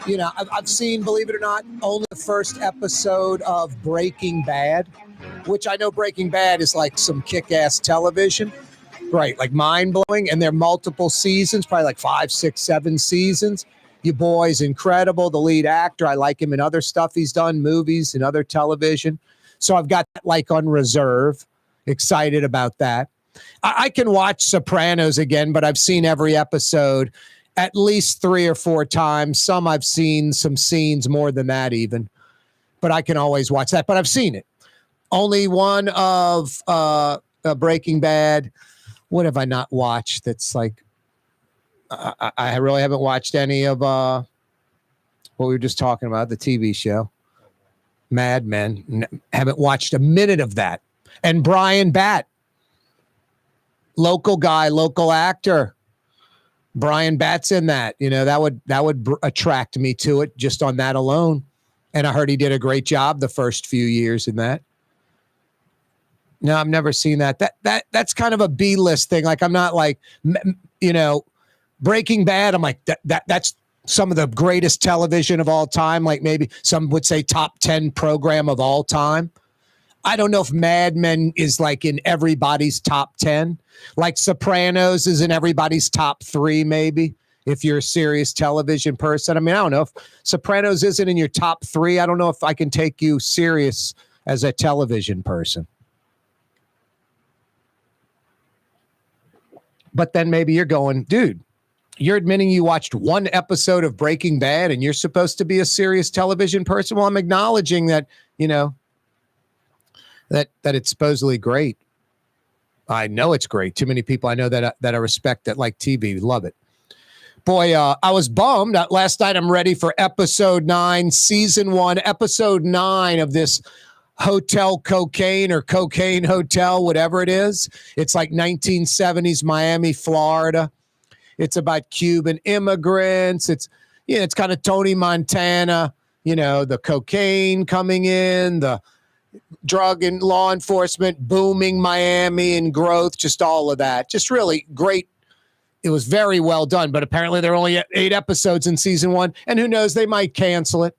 I've seen, believe it or not, only the first episode of Breaking Bad, which I know Breaking Bad is like some kick-ass television, right? Like mind-blowing, and there are multiple seasons, probably like 5, 6, 7 seasons. Your boy's incredible. The lead actor, I like him in other stuff he's done, movies and other television. So I've got that like on reserve. Excited about that. I can watch Sopranos again, but I've seen every episode at least 3 or 4 times. Some I've seen some scenes more than that even, but I can always watch that. But I've seen it. Only one of Breaking Bad. What have I not watched? That's like I really haven't watched any of what we were just talking about, the TV show Mad Men. Haven't watched a minute of that. And Brian Batt, local guy, local actor. Brian Batt's in that. That would attract me to it just on that alone. And I heard he did a great job the first few years in that. No, I've never seen that. That's kind of a B-list thing. Like I'm not like, Breaking Bad. I'm like that's some of the greatest television of all time. Like maybe some would say top 10 program of all time. I don't know if Mad Men is like in everybody's top 10. Like Sopranos is in everybody's top 3, maybe, if you're a serious television person. I mean, I don't know if Sopranos isn't in your top 3. I don't know if I can take you serious as a television person. But then maybe you're going, dude, you're admitting you watched 1 episode of Breaking Bad and you're supposed to be a serious television person. Well, I'm acknowledging that, that it's supposedly great. I know it's great. Too many people I know that I respect that like TV. Love it. Boy, I was bummed. Last night I'm ready for episode 9, season 1, episode 9 of this Hotel Cocaine or Cocaine Hotel, whatever it is. It's like 1970s Miami, Florida. It's about Cuban immigrants. It's kind of Tony Montana, the cocaine coming in, the drug and law enforcement booming Miami and growth, just all of that. Just really great. It was very well done, but apparently there are only 8 episodes in season 1, and who knows, they might cancel it.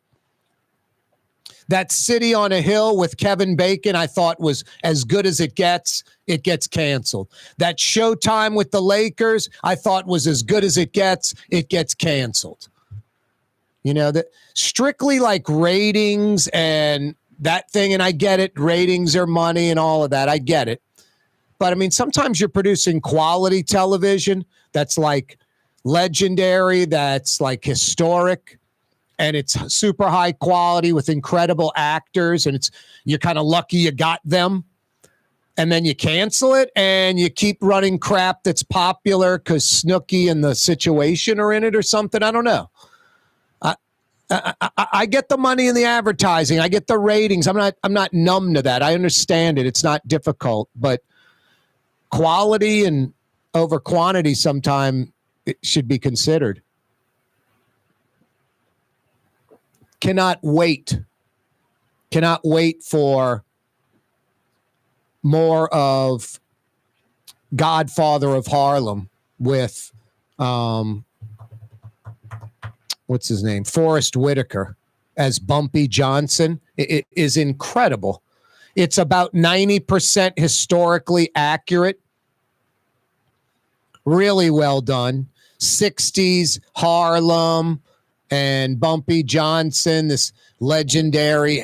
That City on a Hill with Kevin Bacon, I thought was as good as it gets. It gets canceled. That Showtime with the Lakers, I thought was as good as it gets. It gets canceled. That strictly like ratings and that thing, and I get it. Ratings are money and all of that. I get it. But I mean, sometimes you're producing quality television that's like legendary, that's like historic, and it's super high quality with incredible actors, and you're kind of lucky you got them. And then you cancel it and you keep running crap that's popular because Snooki and The Situation are in it or something. I don't know. I get the money in the advertising. I get the ratings. I'm not numb to that. I understand it. It's not difficult, but quality and over quantity sometime it should be considered. Cannot wait for more of Godfather of Harlem with what's his name? Forrest Whitaker as Bumpy Johnson. It is incredible. It's about 90% historically accurate. Really well done. 60s Harlem and Bumpy Johnson, this legendary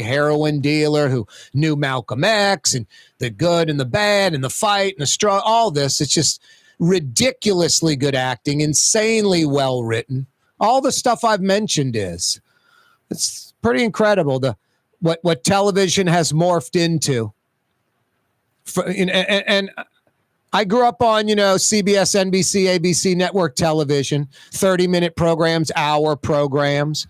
heroin dealer who knew Malcolm X and the good and the bad and the fight and the struggle, all this. It's just ridiculously good acting, insanely well written. All the stuff I've mentioned it's pretty incredible what television has morphed into. And I grew up on, CBS, NBC, ABC network television, 30-minute programs, hour programs.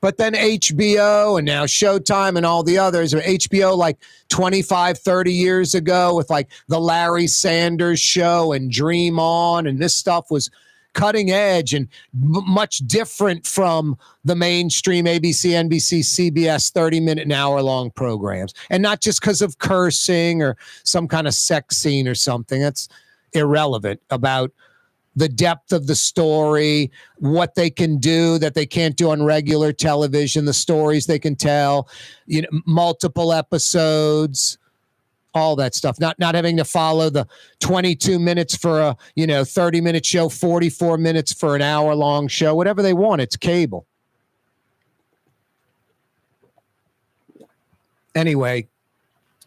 But then HBO and now Showtime and all the others. HBO like 25, 30 years ago with like the Larry Sanders Show and Dream On. And this stuff was cutting edge and much different from the mainstream ABC, NBC, CBS 30-minute and hour-long programs. And not just because of cursing or some kind of sex scene or something. That's irrelevant. About the depth of the story, what they can do that they can't do on regular television, the stories they can tell, multiple episodes, all that stuff. Not having to follow the 22 minutes for a 30-minute show, 44 minutes for an hour-long show, whatever they want. It's cable. Anyway,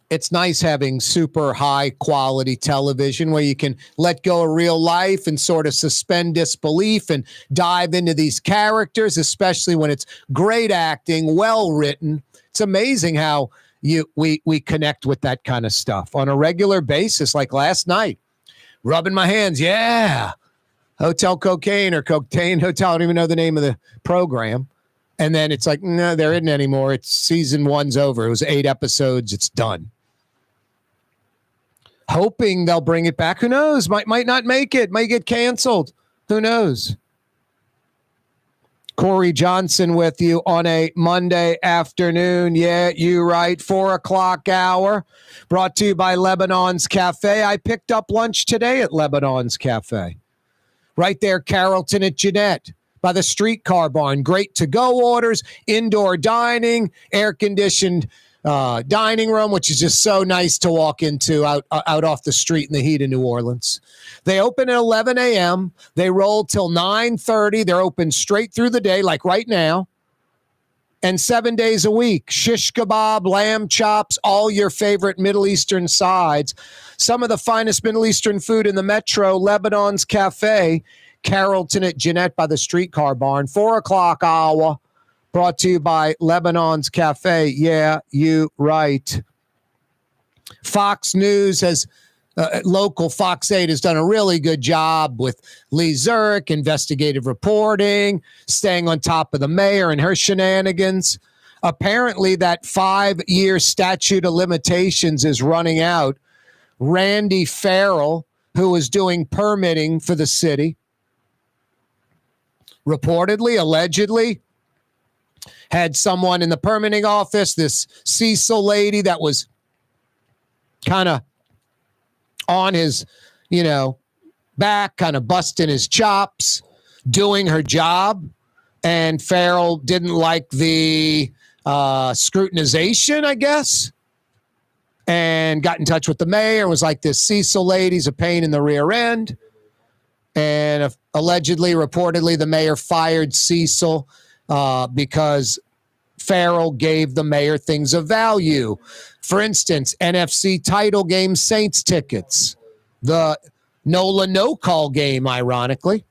it's nice having super high quality television where you can let go of real life and sort of suspend disbelief and dive into these characters, especially when it's great acting, well written. It's amazing how we connect with that kind of stuff on a regular basis. Like last night, rubbing my hands. Yeah. Hotel Cocaine or Cocaine Hotel. I don't even know the name of the program. And then it's like, no, there isn't anymore. It's season 1's over. It was 8 episodes. It's done. Hoping they'll bring it back. Who knows? Might not make it. Might get canceled. Who knows? Corey Johnson with you on a Monday afternoon. Yeah, you right. 4 o'clock hour. Brought to you by Lebanon's Cafe. I picked up lunch today at Lebanon's Cafe. Right there, Carrollton at Jeanette. By the streetcar barn. Great to-go orders, indoor dining, air-conditioned dining room, which is just so nice to walk into out off the street in the heat of New Orleans. They open at 11 a.m. They roll till 9:30. They're open straight through the day, like right now, and 7 days a week. Shish kebab, lamb chops, all your favorite Middle Eastern sides. Some of the finest Middle Eastern food in the metro, Lebanon's Cafe, Carrollton at Jeanette by the streetcar barn. 4 o'clock hour. Brought to you by Lebanon's Cafe. Yeah, you right. Fox News has, local Fox 8 has done a really good job with Lee Zurich, investigative reporting, staying on top of the mayor and her shenanigans. Apparently that 5-year statute of limitations is running out. Randy Farrell, who was doing permitting for the city, reportedly, allegedly, had someone in the permitting office, this Cecil lady that was kind of on his, back, kind of busting his chops, doing her job. And Farrell didn't like the scrutinization, I guess, and got in touch with the mayor, was like, this Cecil lady's a pain in the rear end. And allegedly, reportedly, the mayor fired Cecil because Farrell gave the mayor things of value. For instance, NFC title game Saints tickets, the NOLA no-call game, ironically.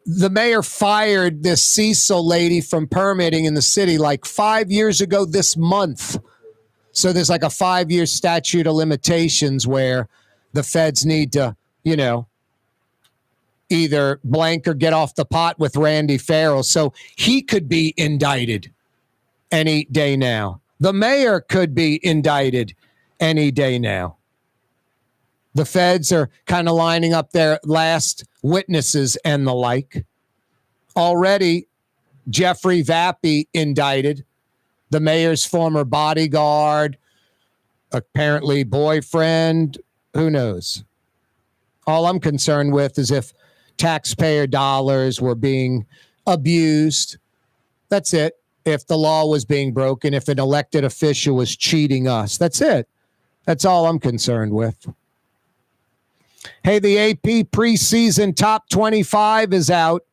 The mayor fired this Cecil lady from permitting in the city like 5 years ago this month. So there's like a 5-year statute of limitations where the feds need to, either blank or get off the pot with Randy Farrell. So he could be indicted any day now. The mayor could be indicted any day now. The feds are kind of lining up their last witnesses and the like. Already, Jeffrey Vappy indicted, the mayor's former bodyguard, apparently boyfriend, who knows? All I'm concerned with is if taxpayer dollars were being abused. That's it. If the law was being broken, if an elected official was cheating us, that's it. That's all I'm concerned with. Hey, the AP preseason top 25 is out.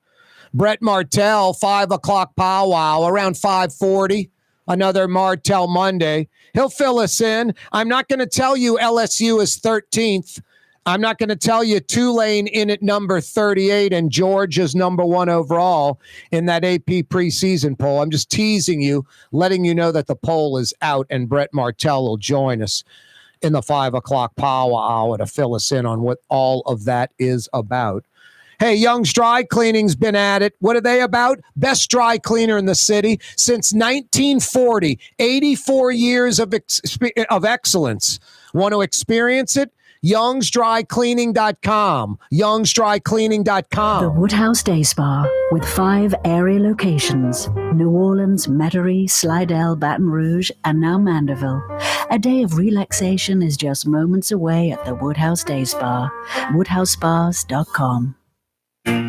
Brett Martell, 5 o'clock powwow, around 5:40. Another Martell Monday. He'll fill us in. I'm not going to tell you LSU is 13th. I'm not going to tell you Tulane in at number 38 and Georgia's number 1 overall in that AP preseason poll. I'm just teasing you, letting you know that the poll is out, and Brett Martell will join us in the 5 o'clock powwow to fill us in on what all of that is about. Hey, Young's Dry Cleaning's been at it. What are they about? Best dry cleaner in the city since 1940. 84 years of excellence. Want to experience it? YoungsDryCleaning.com. YoungsDryCleaning.com. The Woodhouse Day Spa with 5 area locations: New Orleans, Metairie, Slidell, Baton Rouge, and now Mandeville. A day of relaxation is just moments away at the Woodhouse Day Spa. WoodhouseSpas.com.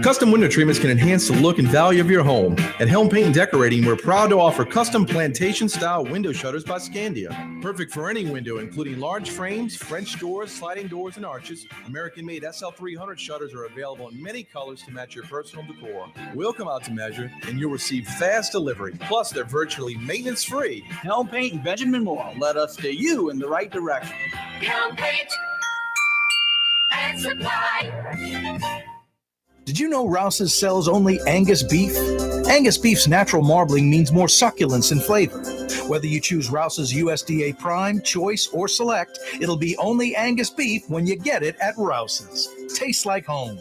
Custom window treatments can enhance the look and value of your home. At Helm Paint and Decorating, we're proud to offer custom plantation-style window shutters by Scandia. Perfect for any window, including large frames, French doors, sliding doors, and arches. American-made SL300 shutters are available in many colors to match your personal decor. We'll come out to measure, and you'll receive fast delivery. Plus, they're virtually maintenance-free. Helm Paint and Benjamin Moore let us steer you in the right direction. Helm Paint and Supply. Did you know Rouse's sells only Angus beef? Angus beef's natural marbling means more succulence and flavor. Whether you choose Rouse's USDA Prime, Choice, or Select, it'll be only Angus beef when you get it at Rouse's. Tastes like home.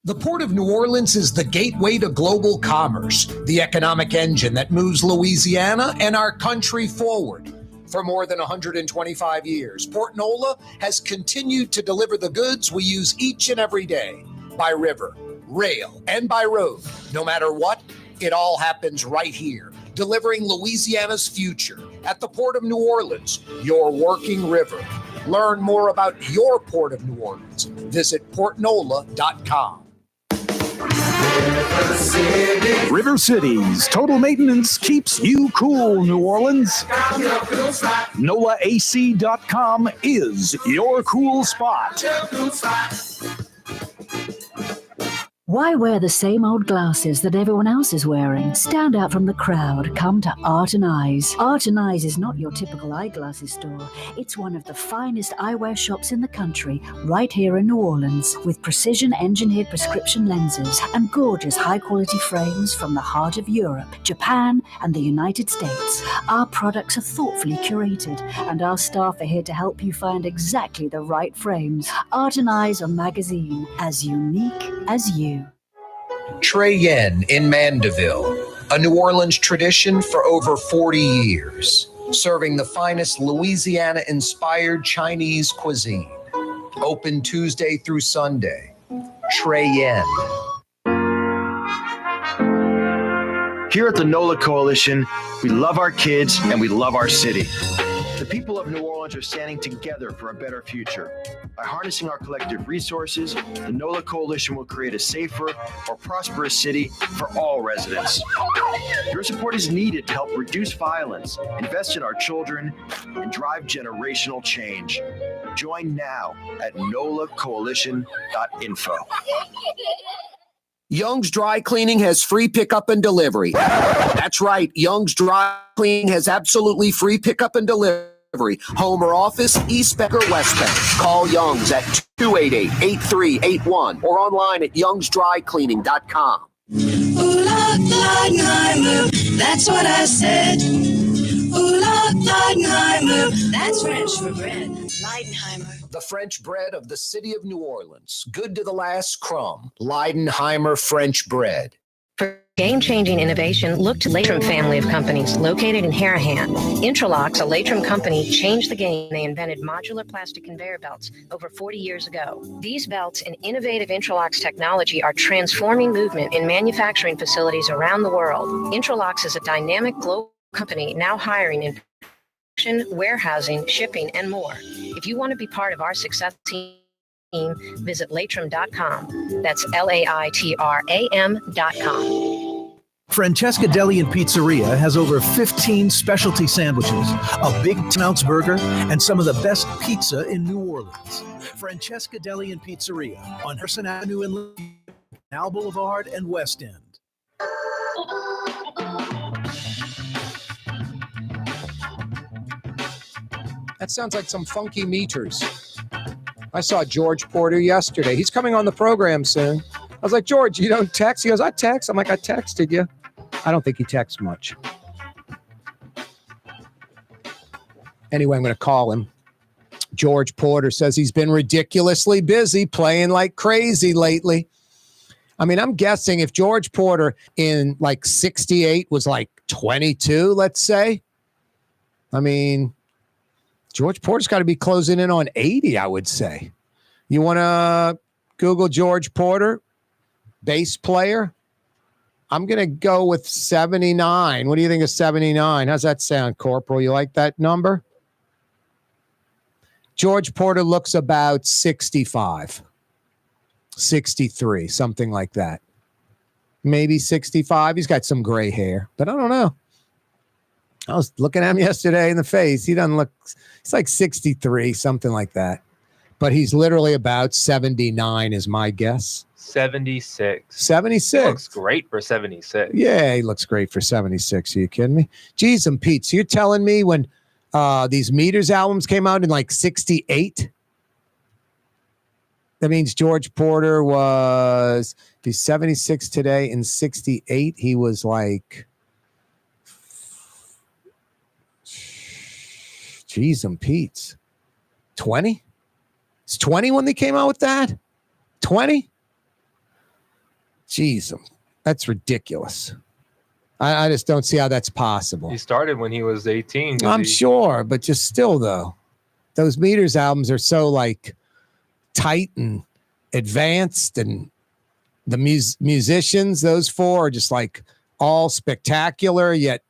The Port of New Orleans is the gateway to global commerce, the economic engine that moves Louisiana and our country forward. For more than 125 years, Port Nola has continued to deliver the goods we use each and every day. By river, rail, and by road. No matter what, it all happens right here, delivering Louisiana's future at the Port of New Orleans, your working river. Learn more about your Port of New Orleans. Visit portnola.com. River Cities Total Maintenance keeps you cool, New Orleans. NOLAAC.com is your cool spot. Why wear the same old glasses that everyone else is wearing? Stand out from the crowd. Come to Art and Eyes. Art and Eyes is not your typical eyeglasses store. It's one of the finest eyewear shops in the country, right here in New Orleans, with precision-engineered prescription lenses and gorgeous high-quality frames from the heart of Europe, Japan, and the United States. Our products are thoughtfully curated, and our staff are here to help you find exactly the right frames. Art and Eyes are magazine, as unique as you. Trey Yen in Mandeville, a New Orleans tradition for over 40 years, serving the finest Louisiana-inspired Chinese cuisine. Open Tuesday through Sunday. Trey Yen. Here at the NOLA Coalition, we love our kids and we love our city. The people of New Orleans are standing together for a better future. By harnessing our collective resources, the NOLA Coalition will create a safer, more prosperous city for all residents. Your support is needed to help reduce violence, invest in our children, and drive generational change. Join now at nolacoalition.info. Young's Dry Cleaning has free pickup and delivery. That's right. Young's Dry Cleaning has absolutely free pickup and delivery. Home or office, East Beck or West Beck. Call Young's at 288-8381 or online at youngsdrycleaning.com. Ooh, Leidenheimer, that's what I said. Ooh, Leidenheimer, that's French for bread. Leidenheimer. The French bread of the city of New Orleans. Good to the last crumb. Leidenheimer French bread. For game-changing innovation, look to Latrim family of companies located in Harahan. Intralox, a Latrim company, changed the game. They invented modular plastic conveyor belts over 40 years ago. These belts and innovative Intralox technology are transforming movement in manufacturing facilities around the world. Intralox is a dynamic global company now hiring in production, warehousing, shipping, and more. If you want to be part of our success team, visit Latrim.com. That's LAITRAM.com. Francesca Deli and Pizzeria has over 15 specialty sandwiches, a Big Ounce burger, and some of the best pizza in New Orleans. Francesca Deli and Pizzeria on Harrison Avenue in Canal Boulevard and West End. That sounds like some funky meters. I saw George Porter yesterday. He's coming on the program soon. I was like, George, you don't text? He goes, I text. I'm like, I texted you. I don't think he texts much. Anyway, I'm going to call him. George Porter says he's been ridiculously busy playing like crazy lately. I mean, I'm guessing if George Porter in like 68 was like 22, let's say. I mean, George Porter's got to be closing in on 80, I would say. You want to Google George Porter, bass player? I'm going to go with 79. What do you think of 79? How's that sound, Corporal? You like that number? George Porter looks about 65, 63, something like that. Maybe 65. He's got some gray hair, but I don't know. I was looking at him yesterday in the face. He doesn't look, he's like 63, something like that. But he's literally about 79 is my guess. 76. 76. He looks great for 76. Yeah, he looks great for 76. Are you kidding me? Jeez and Pete, so you're telling me when these Meters albums came out in like 68? That means George Porter was, he's 76 today. In 68, he was like, geez and Pete's, 20? It's 20 when they came out with that? 20? Jeez, that's ridiculous. I just don't see how that's possible. He started when he was 18. I'm sure, but just still, though, those Meters albums are so like tight and advanced, and the musicians, those four, are just like all spectacular, yet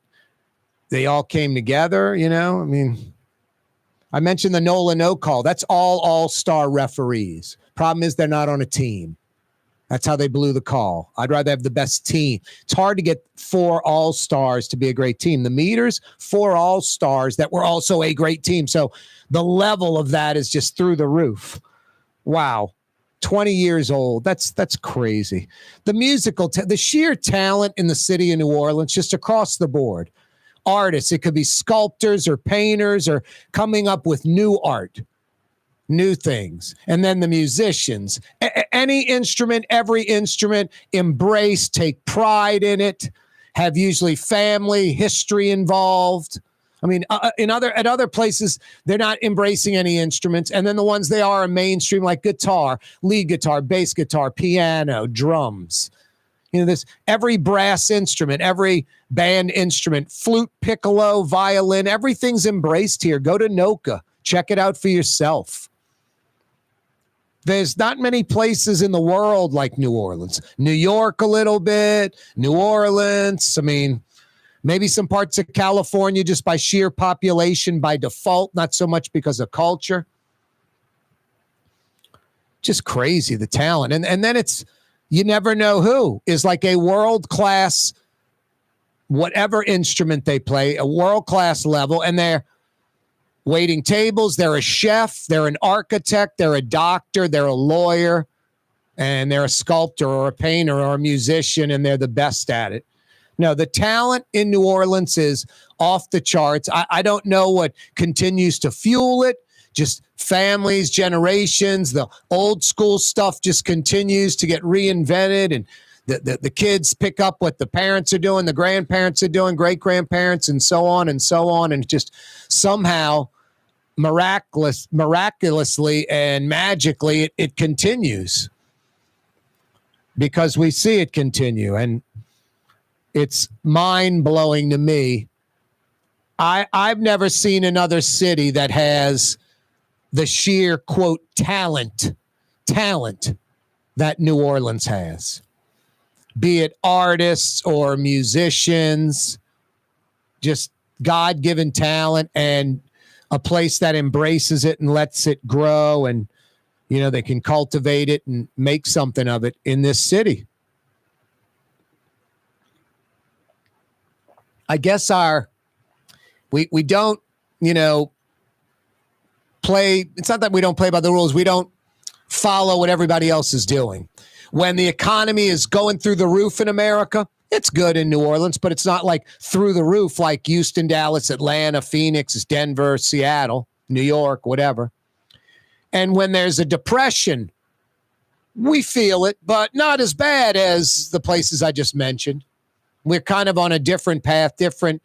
they all came together, you know? I mean, I mentioned the Nola No Call. That's all-star referees. Problem is they're not on a team. That's how they blew the call. I'd rather have the best team. It's hard to get 4 all-stars to be a great team. The Meters, 4 all-stars that were also a great team. So the level of that is just through the roof. Wow. 20 years old. That's crazy. The musical, the sheer talent in the city of New Orleans, just across the board. Artists, it could be sculptors or painters or coming up with new art. New things. And then the musicians, any instrument, every instrument, embrace, take pride in it, have usually family history involved. I mean, at other places, they're not embracing any instruments. And then the ones they are mainstream, like guitar, lead guitar, bass guitar, piano, drums. You know, this every brass instrument, every band instrument, flute, piccolo, violin, everything's embraced here. Go to NOCA. Check it out for yourself. There's not many places in the world like New Orleans. New York a little bit, New Orleans. I mean, maybe some parts of California just by sheer population by default, not so much because of culture. Just crazy, the talent. And then it's, you never know who is like a world-class, whatever instrument they play, a world-class level, and they're waiting tables, they're a chef, they're an architect, they're a doctor, they're a lawyer, and they're a sculptor or a painter or a musician, and they're the best at it. No, the talent in New Orleans is off the charts. I don't know what continues to fuel it. Just families, generations, the old school stuff just continues to get reinvented, and the kids pick up what the parents are doing, the grandparents are doing, great-grandparents, and so on and so on, and just somehow miraculously and magically it continues because we see it continue, and it's mind-blowing to me. I've never seen another city that has the sheer, quote, talent that New Orleans has, be it artists or musicians, just God-given talent, and a place that embraces it and lets it grow, and, you know, they can cultivate it and make something of it in this city. I guess we don't, you know, play. It's not that we don't play by the rules. We don't follow what everybody else is doing. When the economy is going through the roof in America, it's good in New Orleans, but it's not like through the roof like Houston, Dallas, Atlanta, Phoenix, Denver, Seattle, New York, whatever. And when there's a depression, we feel it, but not as bad as the places I just mentioned. We're kind of on a different path, different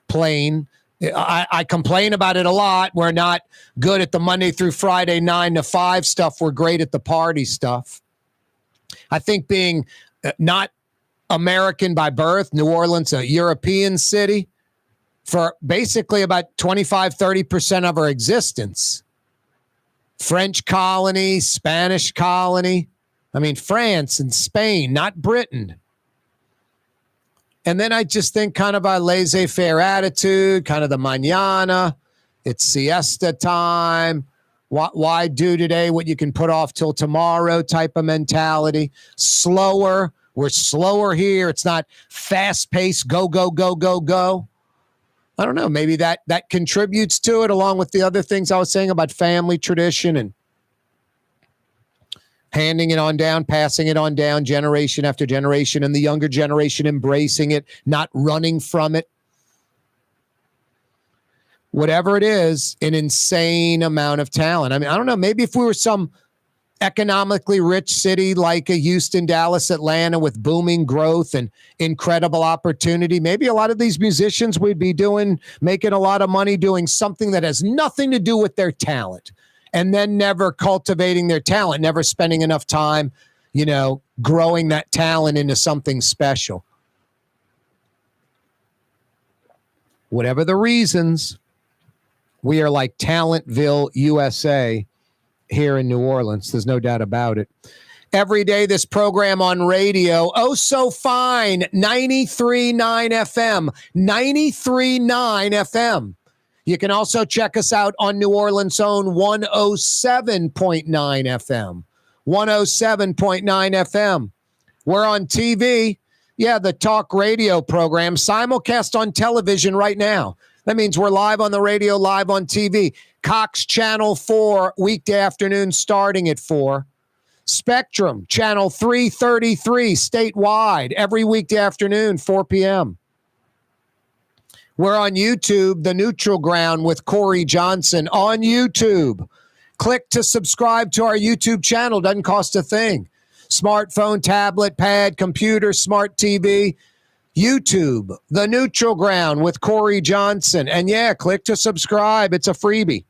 plane. I complain about it a lot. We're not good at the Monday through Friday 9 to 5 stuff. We're great at the party stuff. I think being not American by birth, New Orleans, a European city, for basically about 25, 30% of our existence. French colony, Spanish colony. I mean, France and Spain, not Britain. And then I just think kind of a laissez-faire attitude, kind of the mañana, it's siesta time. Why do today what you can put off till tomorrow type of mentality. Slower. We're slower here. It's not fast-paced, go, go, go, go, go. I don't know. Maybe that contributes to it, along with the other things I was saying about family tradition and handing it on down, passing it on down, generation after generation, and the younger generation embracing it, not running from it. Whatever it is, an insane amount of talent. I mean, I don't know. Maybe if we were some economically rich city like a Houston, Dallas, Atlanta with booming growth and incredible opportunity, maybe a lot of these musicians would be making a lot of money doing something that has nothing to do with their talent, and then never cultivating their talent, never spending enough time, growing that talent into something special. Whatever the reasons, we are like Talentville, USA here in New Orleans. There's no doubt about it. Every day, this program on radio, oh so fine, 93.9 FM, 93.9 FM. You can also check us out on New Orleans' own 107.9 FM, 107.9 FM. We're on TV. Yeah, the talk radio program, simulcast on television right now. That means we're live on the radio, live on TV. Cox Channel 4, weekday afternoon starting at 4. Spectrum, Channel 333, statewide, every weekday afternoon, 4 p.m. We're on YouTube, The Neutral Ground with Corey Johnson on YouTube. Click to subscribe to our YouTube channel. Doesn't cost a thing. Smartphone, tablet, pad, computer, smart TV. YouTube, The Neutral Ground with Corey Johnson. And yeah, click to subscribe. It's a freebie.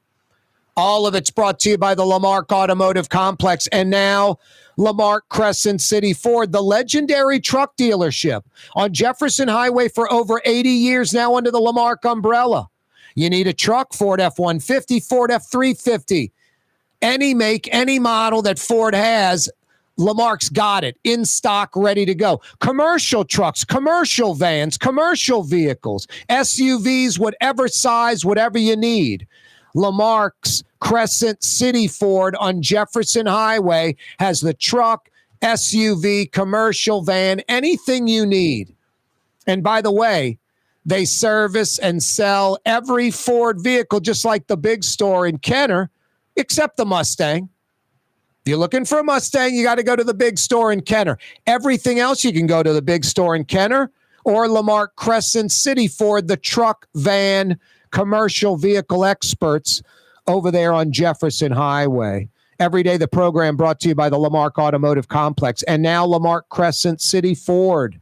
All of it's brought to you by the Lamarck Automotive Complex. And now, Lamarck Crescent City Ford, the legendary truck dealership on Jefferson Highway for over 80 years now under the Lamarck umbrella. You need a truck, Ford F-150, Ford F-350. Any make, any model that Ford has, Lamarck's got it in stock, ready to go. Commercial trucks, commercial vans, commercial vehicles, SUVs, whatever size, whatever you need. Lamarck's Crescent City Ford on Jefferson Highway has the truck, SUV, commercial van, anything you need. And by the way, they service and sell every Ford vehicle just like the big store in Kenner, except the Mustang. If you're looking for a Mustang, you got to go to the big store in Kenner. Everything else, you can go to the big store in Kenner or Lamarck Crescent City Ford, the truck, van, commercial vehicle experts over there on Jefferson Highway. Every day, the program brought to you by the Lamarck Automotive Complex and now Lamarck Crescent City Ford.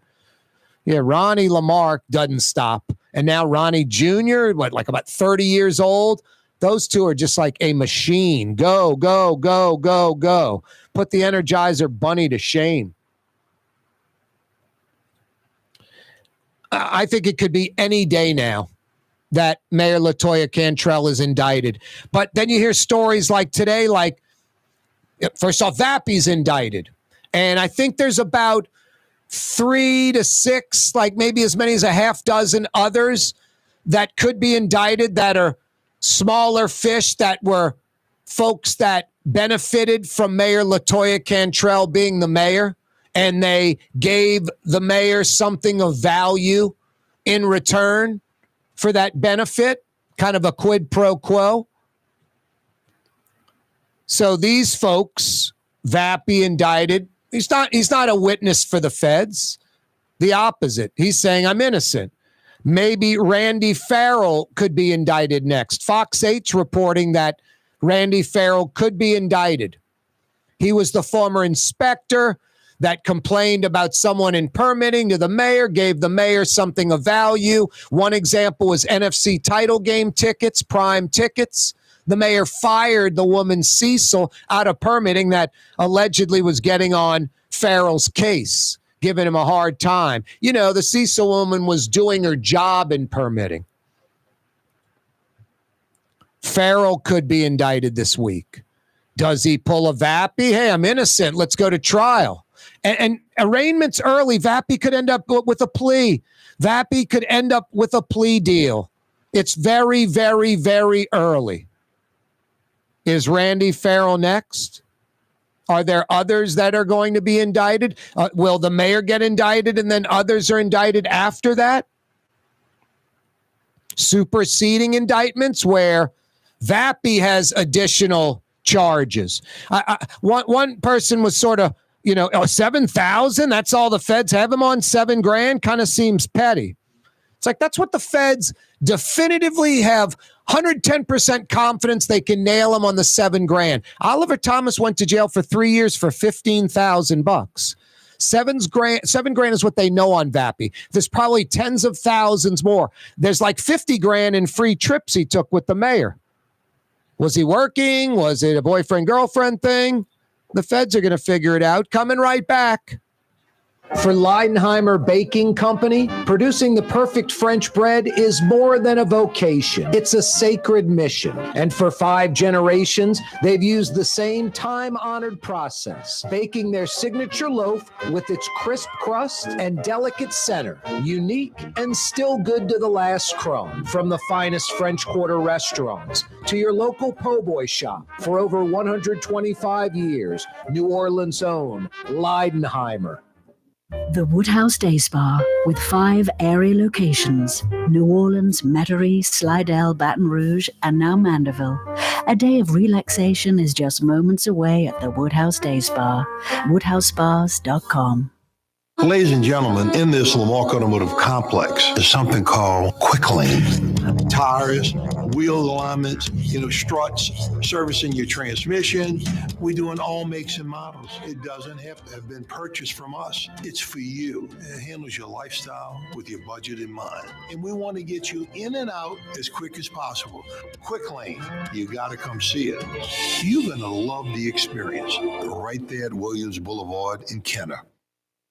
Yeah, Ronnie Lamarck doesn't stop. And now Ronnie Jr., like about 30 years old? Those two are just like a machine. Go, go, go, go, go. Put the Energizer Bunny to shame. I think it could be any day now that Mayor LaToya Cantrell is indicted. But then you hear stories like today, like, first off, Vappy's indicted. And I think there's about 3 to 6, like maybe as many as a half dozen others that could be indicted that are smaller fish, that were folks that benefited from Mayor LaToya Cantrell being the mayor, and they gave the mayor something of value in return for that benefit, kind of a quid pro quo. So these folks, Vappy indicted, he's not a witness for the feds. The opposite. He's saying, I'm innocent. Maybe Randy Farrell could be indicted next. Fox 8's reporting that Randy Farrell could be indicted. He was the former inspector that complained about someone in permitting to the mayor, gave the mayor something of value. One example was NFC title game tickets, prime tickets. The mayor fired the woman Cecil out of permitting that allegedly was getting on Farrell's case, giving him a hard time. You know, the Cecil woman was doing her job in permitting. Farrell could be indicted this week. Does he pull a Vappy? Hey, I'm innocent. Let's go to trial. And arraignment's early. Vappy could end up with a plea. Vappy could end up with a plea deal. It's very, very, very early. Is Randy Farrell next? Are there others that are going to be indicted? Will the mayor get indicted and then others are indicted after that? Superseding indictments where Vappy has additional charges. One person was sort of, 7,000. That's all the feds have him on. $7,000 kind of seems petty. It's like, that's what the feds definitively have 110% confidence they can nail him on the $7,000. Oliver Thomas went to jail for 3 years for $15,000. $7,000 is what they know on Vappy. There's probably tens of thousands more. There's like $50,000 in free trips he took with the mayor. Was he working? Was it a boyfriend-girlfriend thing? The feds are going to figure it out. Coming right back. For Leidenheimer Baking Company, producing the perfect French bread is more than a vocation. It's a sacred mission. And for 5 generations, they've used the same time-honored process, baking their signature loaf with its crisp crust and delicate center, unique and still good to the last crumb. From the finest French Quarter restaurants to your local po' boy shop, for over 125 years, New Orleans' own Leidenheimer. The Woodhouse Day Spa, with 5 area locations, New Orleans, Metairie, Slidell, Baton Rouge, and now Mandeville. A day of relaxation is just moments away at the Woodhouse Day Spa, woodhousespas.com. Ladies and gentlemen, in this Lamarck Automotive Complex is something called Quick Lane. Tires, wheel alignments, struts, servicing your transmission. We do in all makes and models. It doesn't have to have been purchased from us. It's for you. It handles your lifestyle with your budget in mind. And we want to get you in and out as quick as possible. Quick Lane, you got to come see it. You're going to love the experience right there at Williams Boulevard in Kenner.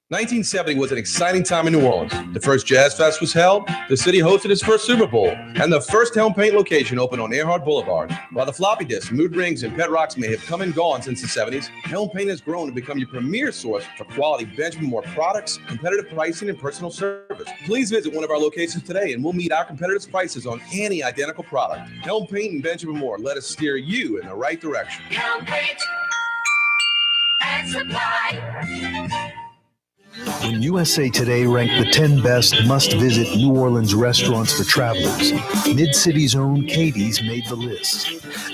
1970 was an exciting time in New Orleans. The first Jazz Fest was held, the city hosted its first Super Bowl, and the first Helm Paint location opened on Earhart Boulevard. While the floppy disks, mood rings, and pet rocks may have come and gone since the 70s, Helm Paint has grown to become your premier source for quality Benjamin Moore products, competitive pricing, and personal service. Please visit one of our locations today and we'll meet our competitors' prices on any identical product. Helm Paint and Benjamin Moore, let us steer you in the right direction. Helm Paint and Supply. When USA Today ranked the 10 best must-visit New Orleans restaurants for travelers, Mid-City's own Katie's made the list.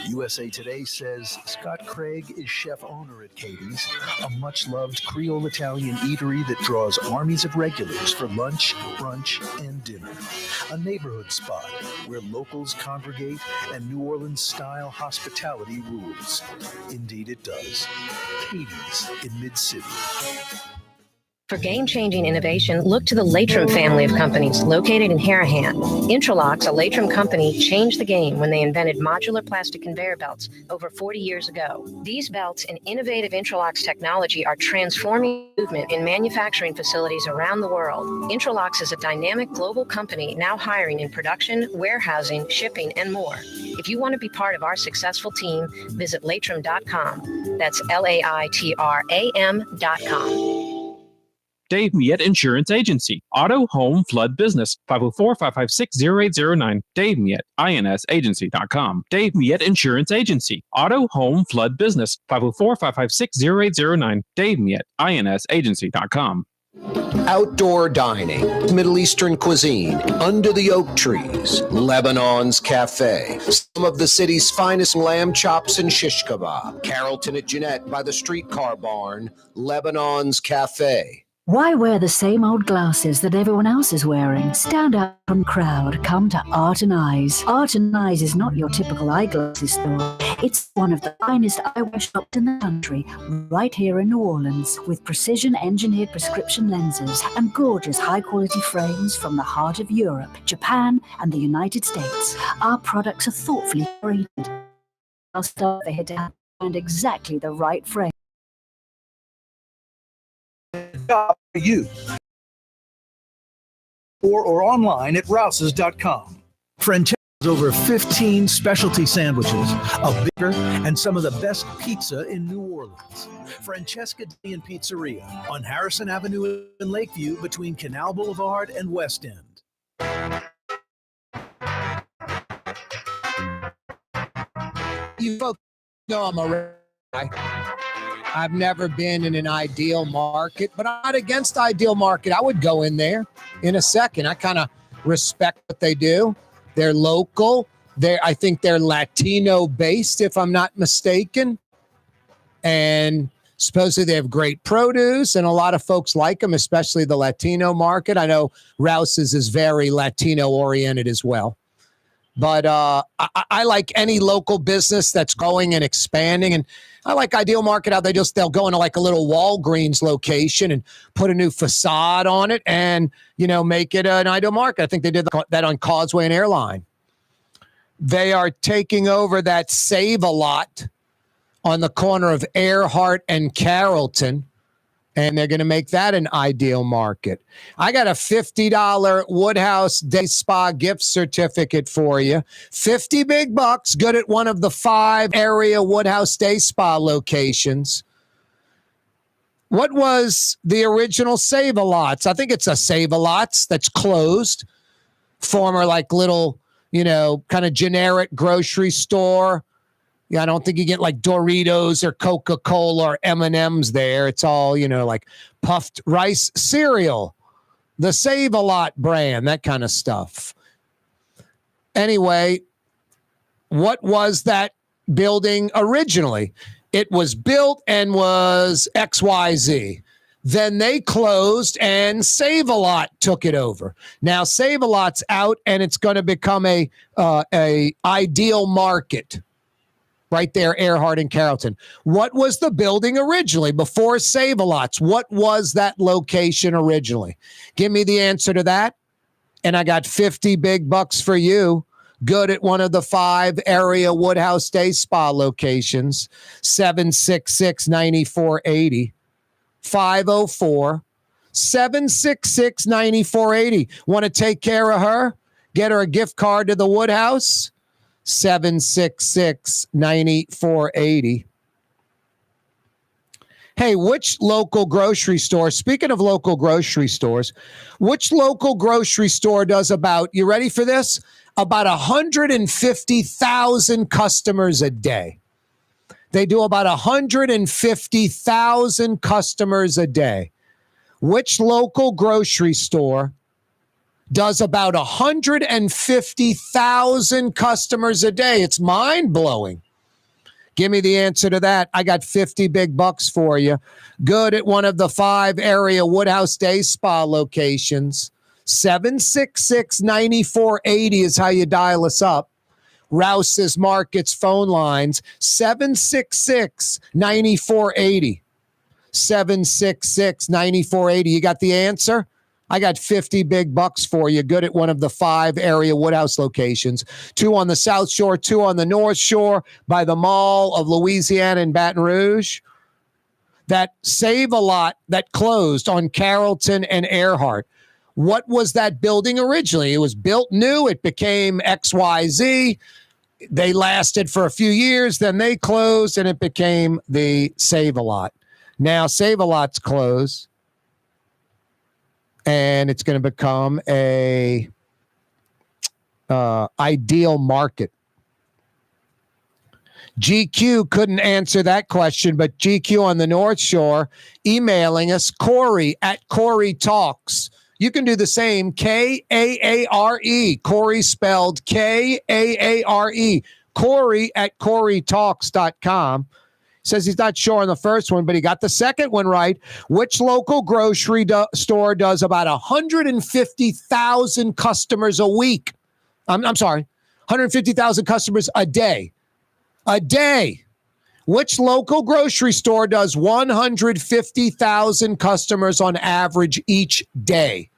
USA Today says Scott Craig is chef-owner at Katie's, a much-loved Creole Italian eatery that draws armies of regulars for lunch, brunch, and dinner. A neighborhood spot where locals congregate and New Orleans-style hospitality rules. Indeed it does. Katie's in Mid-City. For game-changing innovation, look to the Latrim family of companies located in Harahan. Intralocks, a Latrim company, changed the game when they invented modular plastic conveyor belts over 40 years ago. These belts and innovative Intralocks technology are transforming movement in manufacturing facilities around the world. Intralocks is a dynamic global company now hiring in production, warehousing, shipping, and more. If you want to be part of our successful team, visit Latrim.com. That's LAITRAM.com. Dave Miette Insurance Agency. Auto, home, flood, business. 504-556-0809. Dave Miette, INSagency.com. Dave Miette Insurance Agency. Auto, home, flood, business. 504-556-0809. Dave Miette, INSagency.com. Outdoor dining, Middle Eastern cuisine, under the oak trees, Lebanon's Cafe, some of the city's finest lamb chops and shish kebab, Carrollton at Jeanette by the streetcar barn, Lebanon's Cafe. Why wear the same old glasses that everyone else is wearing? Stand out from the crowd. Come to Art and Eyes. Art and Eyes is not your typical eyeglasses store. It's one of the finest eyewear shops in the country, right here in New Orleans, with precision-engineered prescription lenses and gorgeous high-quality frames from the heart of Europe, Japan, and the United States. Our products are thoughtfully curated. Our staff are here to find exactly the right frame. For you. Or online at rouses.com. Friend over 15 specialty sandwiches, a bigger and some of the best pizza in New Orleans. Francesca Italian Pizzeria on Harrison Avenue in Lakeview between Canal Boulevard and West End. You folks know I'm a guy. I've never been in an ideal market, but I'm not against ideal market. I would go in there in a second. I kind of respect what they do. They're local. I think they're Latino based, if I'm not mistaken. And supposedly they have great produce, and a lot of folks like them, especially the Latino market. I know Rouse's is very Latino oriented as well. But I like any local business that's going and expanding. And I like Ideal Market how they'll go into like a little Walgreens location and put a new facade on it and, make it an Ideal Market. I think they did that on Causeway and Airline. They are taking over that Save-A-Lot on the corner of Earhart and Carrollton. And they're going to make that an Ideal Market. I got a $50 Woodhouse Day Spa gift certificate for you. 50 big bucks, good at one of the 5 area Woodhouse Day Spa locations. What was the original Save-A-Lots? I think it's a Save-A-Lots that's closed. Former like little, kind of generic grocery store. Yeah, I don't think you get like Doritos or Coca-Cola or M&Ms there. It's all, like puffed rice cereal, the Save-A-Lot brand, that kind of stuff. Anyway, what was that building originally? It was built and was XYZ. Then they closed and Save-A-Lot took it over. Now Save-A-Lot's out and it's going to become a Ideal Market. Right there, Earhart and Carrollton. What was the building originally before Save-A-Lots? What was that location originally? Give me the answer to that. And I got 50 big bucks for you. Good at one of the 5 area Woodhouse Day Spa locations. 766-9480. 504-766-9480. Want to take care of her? Get her a gift card to the Woodhouse? 766-9480. Hey, which local grocery store, speaking of local grocery stores, which local grocery store does about, you ready for this? About 150,000 customers a day. They do about 150,000 customers a day. Which local grocery store does about 150,000 customers a day? It's mind-blowing. Give me the answer to that. I got 50 big bucks for you. Good at one of the 5 area Woodhouse Day Spa locations. 766-9480 is how you dial us up. Rouse's Markets phone lines, 766-9480. 766-9480. You got the answer? I got 50 big bucks for you. Good at one of the 5 area Woodhouse locations. 2 on the South Shore, 2 on the North Shore by the Mall of Louisiana in Baton Rouge. That Save-A-Lot that closed on Carrollton and Earhart. What was that building originally? It was built new. It became XYZ. They lasted for a few years. Then they closed and it became the Save-A-Lot. Now Save-A-Lot's closed. And it's going to become a Ideal Market. GQ couldn't answer that question, but GQ on the North Shore emailing us, Corey at Corey Talks. You can do the same, K-A-A-R-E. Corey spelled K-A-A-R-E. Corey at CoreyTalks.com. Says he's not sure on the first one, but he got the second one right. Which local grocery store does about 150,000 customers a week? I'm sorry, 150,000 customers a day. A day. Which local grocery store does 150,000 customers on average each day?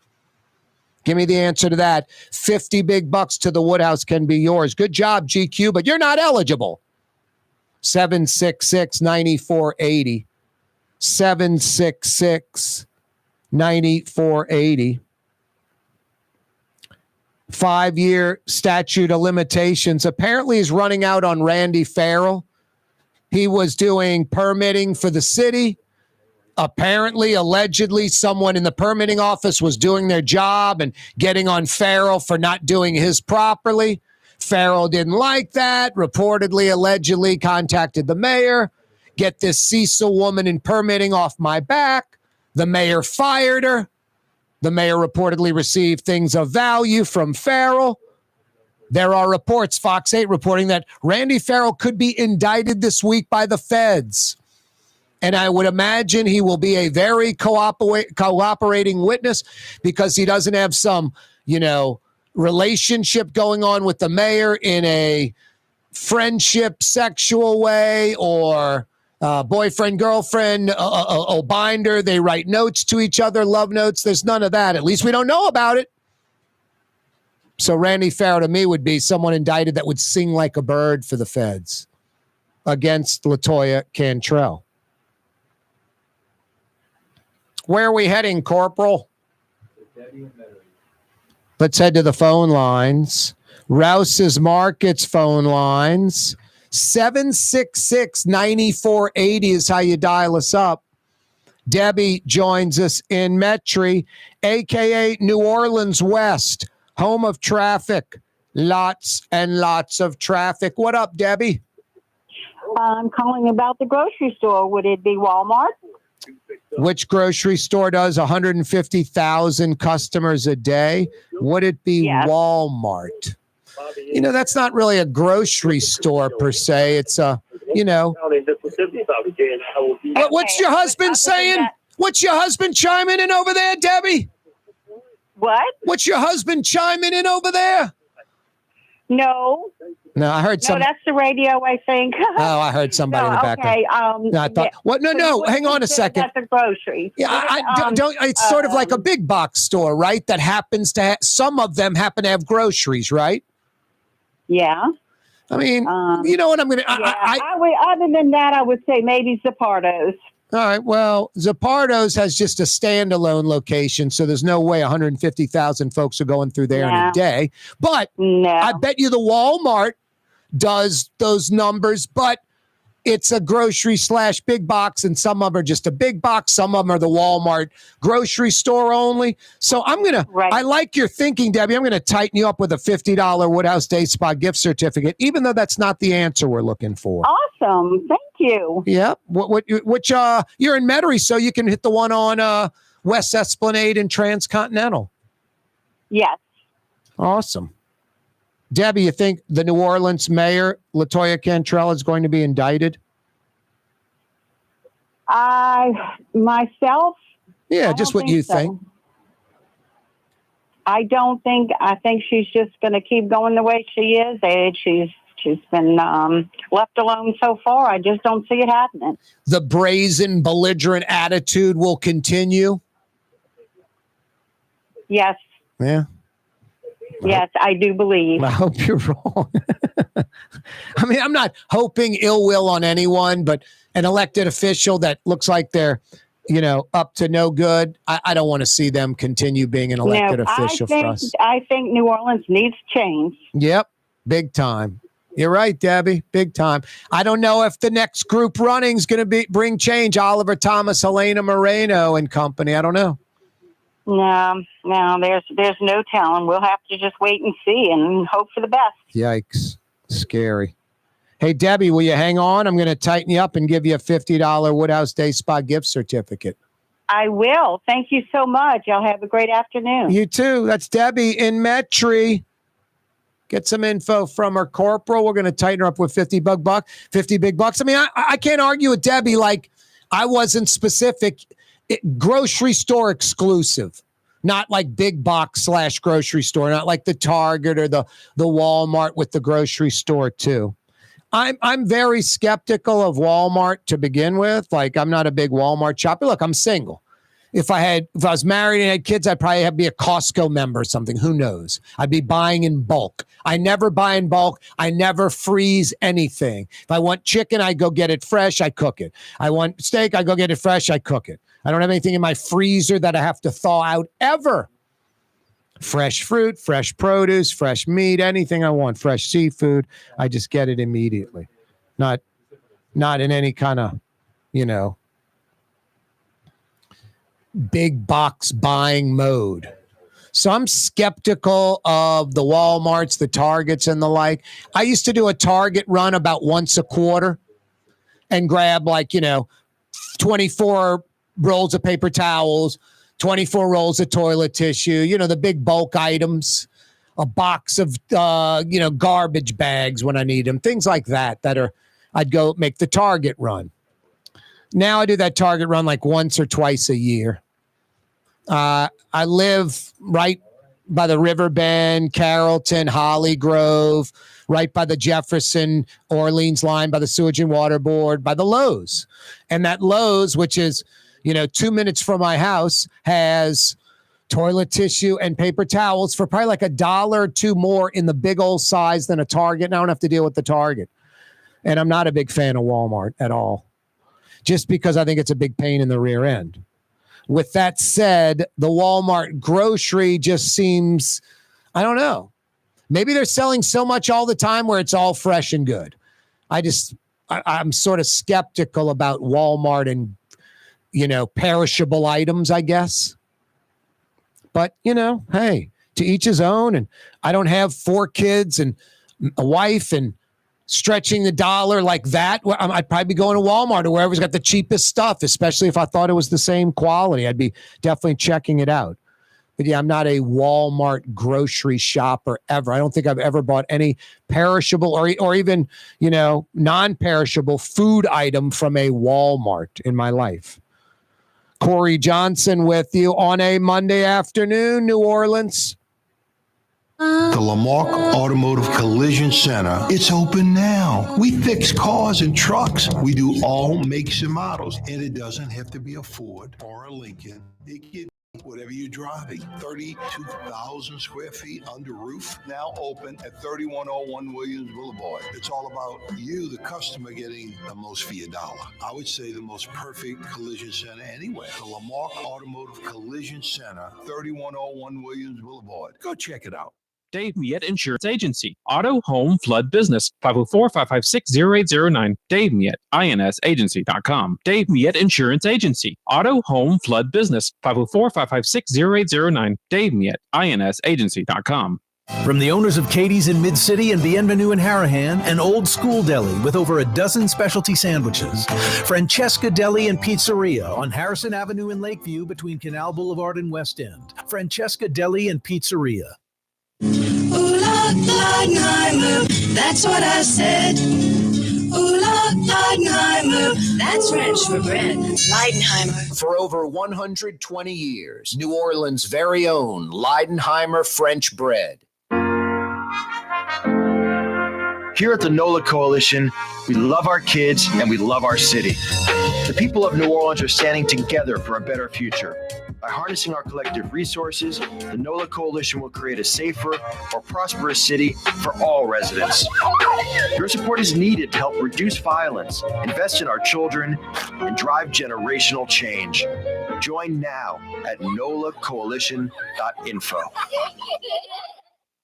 Give me the answer to that. 50 big bucks to the Woodhouse can be yours. Good job, GQ, but you're not eligible. 766-9480. 766-9480. 5-year statute of limitations apparently is running out on Randy Farrell. He was doing permitting for the city. Apparently, allegedly, someone in the permitting office was doing their job and getting on Farrell for not doing his properly. Farrell didn't like that, reportedly, allegedly contacted the mayor. Get this Cecil woman in permitting off my back. The mayor fired her. The mayor reportedly received things of value from Farrell. There are reports, Fox 8 reporting that Randy Farrell could be indicted this week by the feds. And I would imagine he will be a very cooperating witness because he doesn't have some, relationship going on with the mayor in a friendship, sexual way, or boyfriend, girlfriend, a binder. They write notes to each other, love notes. There's none of that. At least we don't know about it. So Randy Farrell to me would be someone indicted that would sing like a bird for the feds against LaToya Cantrell. Where are we heading, Corporal? Let's head to the phone lines. Rouse's Markets phone lines. 766-9480 is how you dial us up. Debbie joins us in Metairie, a.k.a. New Orleans West, home of traffic. Lots and lots of traffic. What up, Debbie? I'm calling about the grocery store. Would it be Walmart? Which grocery store does 150,000 customers a day? Would it be Walmart? That's not really a grocery store per se. It's what's your husband saying? What's your husband chiming in over there, Debbie? What? What's your husband chiming in over there? No. No, I heard some. No, that's the radio, I think. Oh, I heard somebody in the background. Okay. No, I thought. What? No. Hang on a second. That's a grocery. Yeah, I don't. It's sort of like a big box store, right? That happens to some of them happen to have groceries, right? Yeah. I mean, you know what I'm going to. I would. Other than that, I would say maybe Zappardo's. All right. Well, Zappardo's has just a standalone location, so there's no way 150,000 folks are going through there in a day. But I bet you the Walmart does those numbers, but it's a grocery / big box, and some of them are just a big box. Some of them are the Walmart grocery store only. So I like your thinking, Debbie. I'm going to tighten you up with a $50 Woodhouse Day Spa gift certificate, even though that's not the answer we're looking for. Awesome. Thank you. Yep. Which you're in Metairie, so you can hit the one on West Esplanade and Transcontinental. Yes. Awesome. Debbie, you think the New Orleans mayor, LaToya Cantrell, is going to be indicted? Myself? Yeah, just what you think. I don't think. I think she's just going to keep going the way she is. She's been left alone so far. I just don't see it happening. The brazen, belligerent attitude will continue? Yes. Yeah. Yes, I do believe. I hope you're wrong. I mean, I'm not hoping ill will on anyone, but an elected official that looks like they're, up to no good, I don't want to see them continue being an elected official for us. I think New Orleans needs change. Yep, big time. You're right, Debbie, big time. I don't know if the next group running is going to bring change. Oliver Thomas, Helena Moreno and company. I don't know. No, there's no telling. We'll have to just wait and see and hope for the best. Yikes. Scary. Hey, Debbie, will you hang on? I'm going to tighten you up and give you a $50 Woodhouse Day Spa gift certificate. I will. Thank you so much. Y'all have a great afternoon. You too. That's Debbie in Metairie. Get some info from her, Corporal. We're going to tighten her up with $50 big bucks. I mean, I can't argue with Debbie like I wasn't specific. Grocery store exclusive, not like big box / grocery store, not like the Target or the Walmart with the grocery store too. I'm very skeptical of Walmart to begin with. Like, I'm not a big Walmart shopper. Look, I'm single. If I was married and had kids, I'd probably be a Costco member or something. Who knows? I'd be buying in bulk. I never buy in bulk. I never freeze anything. If I want chicken, I go get it fresh. I cook it. I want steak. I go get it fresh. I cook it. I don't have anything in my freezer that I have to thaw out ever. fresh fruit, fresh produce, fresh meat, anything I want, fresh seafood. I just get it immediately. Not in any kind of, big box buying mode. So I'm skeptical of the Walmarts, the Targets, and the like. I used to do a Target run about once a quarter and grab 24 rolls of paper towels, 24 rolls of toilet tissue, the big bulk items, a box of, garbage bags when I need them, things like that I'd go make the Target run. Now I do that Target run like once or twice a year. I live right by the Riverbend, Carrollton, Holly Grove, right by the Jefferson, Orleans line, by the Sewage and Water Board, by the Lowe's. And that Lowe's, which is, 2 minutes from my house, has toilet tissue and paper towels for probably like $1 or $2 more in the big old size than a Target. And I don't have to deal with the Target. And I'm not a big fan of Walmart at all, just because I think it's a big pain in the rear end. With that said, the Walmart grocery just seems, I don't know. Maybe they're selling so much all the time where it's all fresh and good. I'm sort of skeptical about Walmart and, perishable items, I guess. But, hey, to each his own. And I don't have 4 kids and a wife and stretching the dollar like that. I'd probably be going to Walmart or wherever's got the cheapest stuff, especially if I thought it was the same quality. I'd be definitely checking it out. But yeah, I'm not a Walmart grocery shopper ever. I don't think I've ever bought any perishable or even, non-perishable food item from a Walmart in my life. Corey Johnson with you on a Monday afternoon, New Orleans. The Lamarck Automotive Collision Center. It's open now. We fix cars and trucks. We do all makes and models. And it doesn't have to be a Ford or a Lincoln. It can be whatever you're driving. 32,000 square feet under roof. Now open at 3101 Williams Boulevard. It's all about you, the customer, getting the most for your dollar. I would say the most perfect collision center anywhere. The Lamarck Automotive Collision Center, 3101 Williams Boulevard. Go check it out. Dave Miette Insurance Agency. Auto, home, flood, business. 504-556-0809. Dave Miette, INSagency.com. Dave Miette Insurance Agency. Auto, home, flood, business. 504-556-0809. Dave Miette, INSagency.com. From the owners of Katie's in Mid-City and Bienvenue in Harahan, an old school deli with over a dozen specialty sandwiches. Francesca Deli and Pizzeria on Harrison Avenue in Lakeview between Canal Boulevard and West End. Francesca Deli and Pizzeria. Ooh, Leidenheimer, that's what I said. Ooh, Leidenheimer, that's French for bread. Leidenheimer. For over 120 years, New Orleans' very own Leidenheimer French bread. Here at the NOLA Coalition, we love our kids and we love our city. The people of New Orleans are standing together for a better future. By harnessing our collective resources, the NOLA Coalition will create a safer, more prosperous city for all residents. Your support is needed to help reduce violence, invest in our children, and drive generational change. Join now at nolacoalition.info.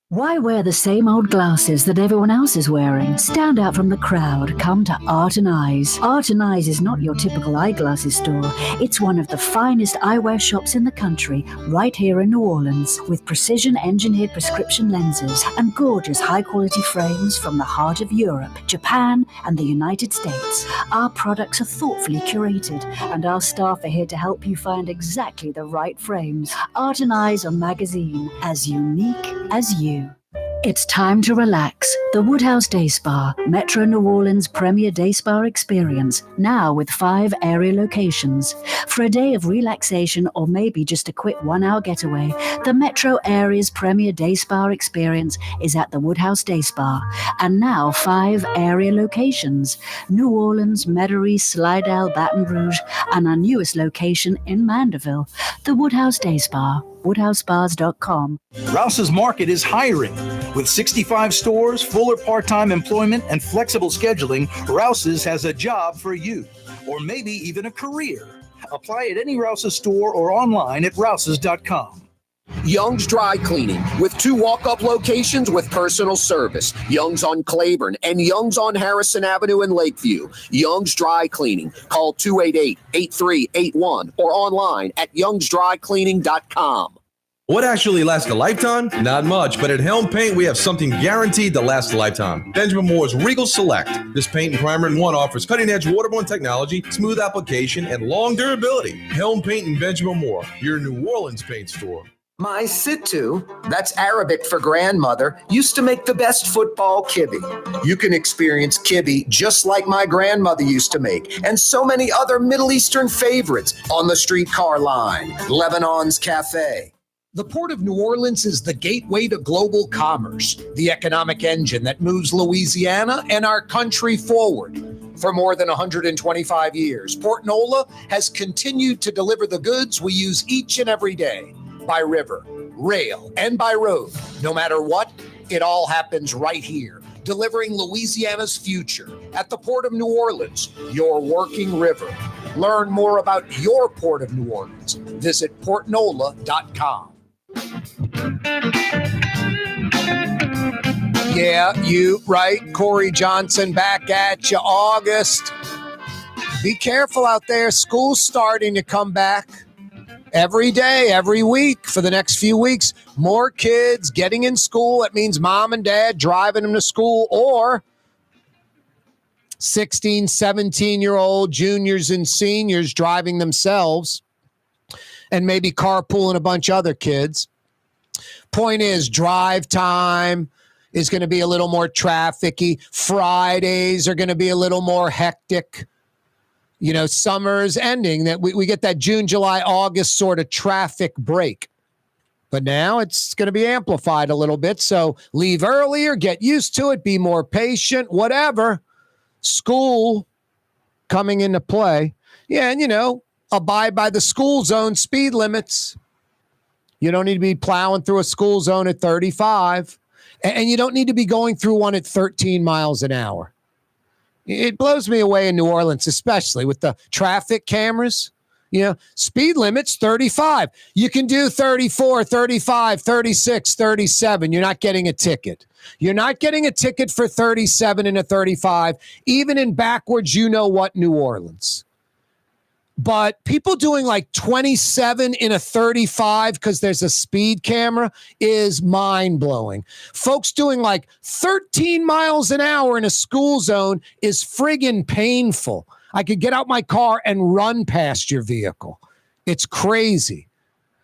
Why wear the same old glasses that everyone else is wearing? Stand out from the crowd. Come to Art and Eyes. Art and Eyes is not your typical eyeglasses store. It's one of the finest eyewear shops in the country, right here in New Orleans, with precision-engineered prescription lenses and gorgeous high-quality frames from the heart of Europe, Japan, and the United States. Our products are thoughtfully curated, and our staff are here to help you find exactly the right frames. Art and Eyes on Magazine, as unique as you. It's time to relax. The Woodhouse Day Spa, Metro New Orleans' premier day spa experience, now with 5 area locations. For a day of relaxation or maybe just a quick 1-hour getaway, the Metro area's premier day spa experience is at the Woodhouse Day Spa. And now 5 area locations: New Orleans, Metairie, Slidell, Baton Rouge, and our newest location in Mandeville, the Woodhouse Day Spa. WoodhouseSpas.com. Rouse's Market is hiring. With 65 stores, fuller part-time employment, and flexible scheduling, Rouse's has a job for you, or maybe even a career. Apply at any Rouse's store or online at Rouse's.com. Young's Dry Cleaning, with 2 walk-up locations with personal service. Young's on Claiborne and Young's on Harrison Avenue in Lakeview. Young's Dry Cleaning. Call 288-8381 or online at youngsdrycleaning.com. What actually lasts a lifetime? Not much, but at Helm Paint, we have something guaranteed to last a lifetime. Benjamin Moore's Regal Select. This paint and primer in one offers cutting-edge waterborne technology, smooth application, and long durability. Helm Paint and Benjamin Moore, your New Orleans paint store. My Sittu, that's Arabic for grandmother, used to make the best football kibbe. You can experience kibbe just like my grandmother used to make, and so many other Middle Eastern favorites on the streetcar line, Lebanon's Cafe. The Port of New Orleans is the gateway to global commerce, the economic engine that moves Louisiana and our country forward. For more than 125 years, Port Nola has continued to deliver the goods we use each and every day, by river, rail, and by road. No matter what, it all happens right here, delivering Louisiana's future at the Port of New Orleans, your working river. Learn more about your Port of New Orleans. Visit portnola.com. Yeah, you right. Corey Johnson back at you. August. Be careful out there. School's starting to come back. Every day, every week for the next few weeks. More kids getting in school. That means mom and dad driving them to school, or 16, 17-year-old juniors and seniors driving themselves, and maybe carpooling a bunch of other kids. Point is, drive time is going to be a little more trafficy. Fridays are going to be a little more hectic. You know, summer's ending. That we get that June, July, August sort of traffic break. But now it's going to be amplified a little bit. So leave earlier, get used to it, be more patient, whatever. School coming into play. Yeah, and, you know, abide by the school zone speed limits. You don't need to be plowing through a school zone at 35. And you don't need to be going through one at 13 miles an hour. It blows me away in New Orleans, especially with the traffic cameras. You know, speed limits 35. You can do 34, 35, 36, 37. You're not getting a ticket. You're not getting a ticket for 37 and a 35, even in backwards, you know what, New Orleans. But people doing like 27 in a 35 because there's a speed camera is mind-blowing. Folks doing like 13 miles an hour in a school zone is friggin' painful. I could get out my car and run past your vehicle. It's crazy.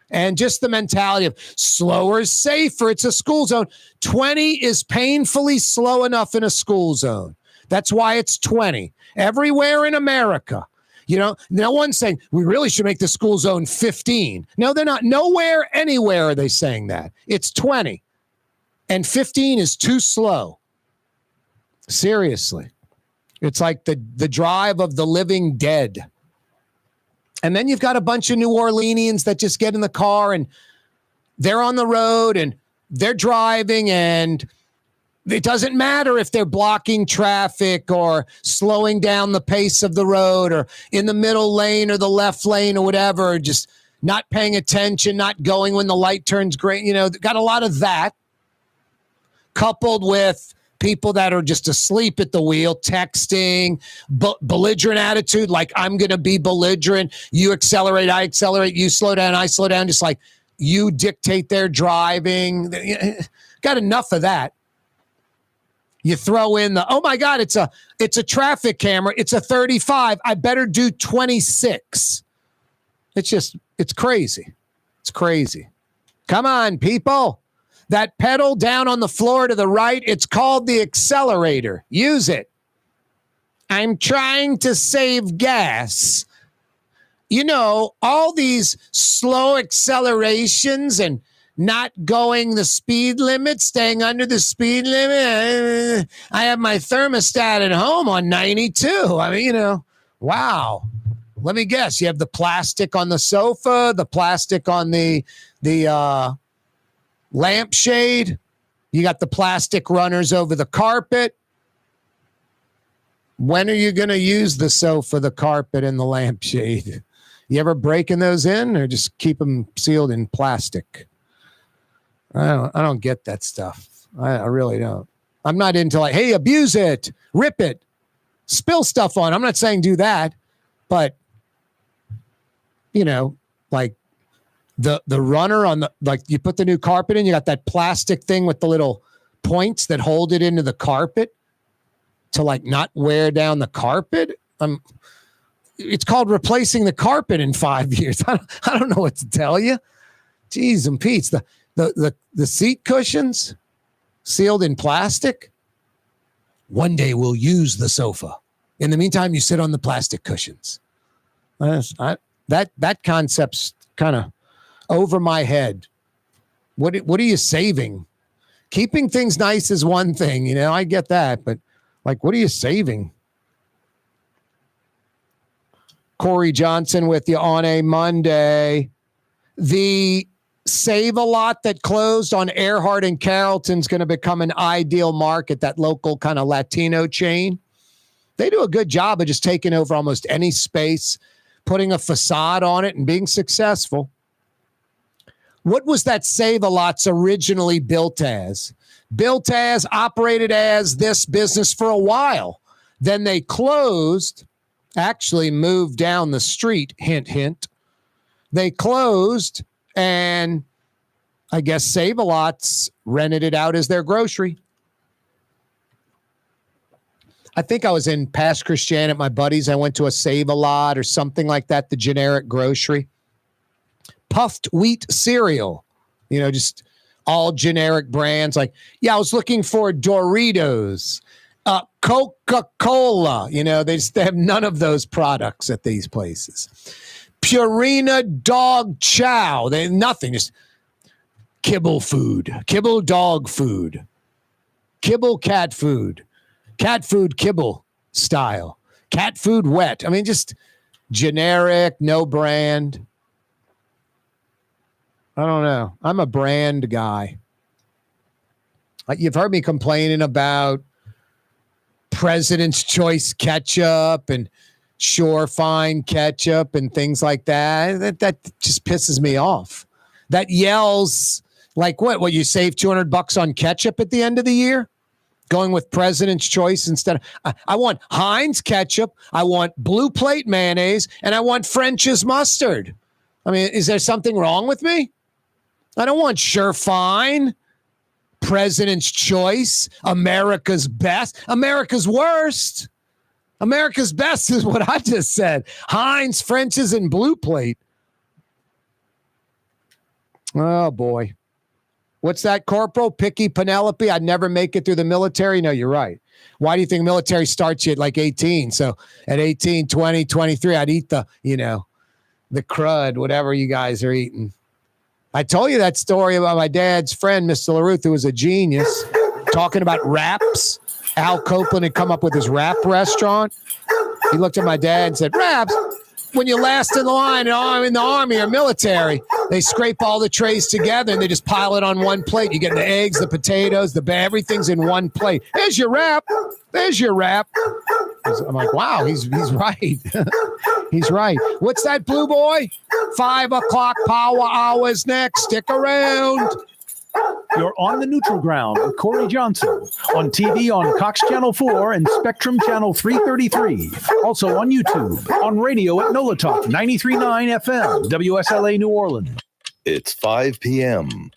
And just the mentality of slower is safer. It's a school zone. 20 is painfully slow enough in a school zone. That's why it's 20. Everywhere in America. You know, no one's saying we really should make the school zone 15. No, they're not. Nowhere, anywhere are they saying that. It's 20. And 15 is too slow. Seriously. It's like the drive of the living dead. And then you've got a bunch of New Orleanians that just get in the car and they're on the road and they're driving, and it doesn't matter if they're blocking traffic or slowing down the pace of the road or in the middle lane or the left lane or whatever, just not paying attention, not going when the light turns green. You know, got a lot of that coupled with people that are just asleep at the wheel, texting, belligerent attitude, like I'm going to be belligerent. You accelerate, I accelerate. You slow down, I slow down. Just like you dictate their driving. Got enough of that. You throw in the, oh my God, it's a traffic camera. It's a 35. I better do 26. It's crazy. It's crazy. Come on, people. That pedal down on the floor to the right, it's called the accelerator. Use it. I'm trying to save gas. You know, all these slow accelerations and not going the speed limit, staying under the speed limit. I have my thermostat at home on 92. I mean, you know, wow. Let me guess. You have the plastic on the sofa, the plastic on the lampshade. You got the plastic runners over the carpet. When are you going to use the sofa, the carpet, and the lampshade? You ever breaking those in or just keep them sealed in plastic? I don't get that stuff. I really don't. I'm not into like, hey, abuse it, rip it, spill stuff on. I'm not saying do that, but like the runner on the, like you put the new carpet in, you got that plastic thing with the little points that hold it into the carpet to like not wear down the carpet. It's called replacing the carpet in 5 years. I don't know what to tell you. Jeez and Pete's, the seat cushions sealed in plastic. One day we'll use the sofa. In the meantime, you sit on the plastic cushions. That concept's kind of over my head. What are you saving? Keeping things nice is one thing, I get that, but like, what are you saving? Corey Johnson with you on a Monday. The Save-A-Lot that closed on Earhart and Carrollton's going to become an ideal market, that local kind of Latino chain. They do a good job of just taking over almost any space, putting a facade on it, and being successful. What was that Save-A-Lots originally built as? Operated as this business for a while. Then they closed, actually moved down the street, hint, hint. They closed, and I guess Save-A-Lots rented it out as their grocery. I think I was in Past Christian at my buddies. I went to a Save-A-Lot or something like that, the generic grocery. Puffed wheat cereal, just all generic brands. Like, I was looking for Doritos, Coca-Cola. They have none of those products at these places. Purina dog chow. They have nothing. Just kibble food, kibble dog food, kibble cat food kibble style, cat food wet. I mean, just generic, no brand. I don't know. I'm a brand guy. You've heard me complaining about President's Choice ketchup and Surefine ketchup and things like that. That just pisses me off. That yells like what you save $200 on ketchup at the end of the year? Going with President's Choice instead of, I want Heinz ketchup, I want Blue Plate mayonnaise, and I want French's mustard. I mean, is there something wrong with me? I don't want Surefine, President's Choice, America's Best, America's Worst. America's Best is what I just said. Heinz, French's, and Blue Plate. Oh, boy. What's that, Corporal? Picky Penelope? I'd never make it through the military? No, you're right. Why do you think military starts you at like 18? So at 18, 20, 23, I'd eat the crud, whatever you guys are eating. I told you that story about my dad's friend, Mr. LaRuth, who was a genius, talking about wraps. Al Copeland had come up with his wrap restaurant. He looked at my dad and said, wraps? When you last in the line in the army or military, they scrape all the trays together and they just pile it on one plate. You get the eggs, the potatoes, everything's in one plate. There's your wrap. There's your wrap. I'm like, wow, he's right. He's right. What's that, Blue Boy? 5 o'clock power hours next. Stick around. You're on the neutral ground with Corey Johnson on TV on Cox Channel 4 and Spectrum Channel 333. Also on YouTube, on radio at NOLA Talk 93.9 FM, WSLA New Orleans. It's 5 p.m.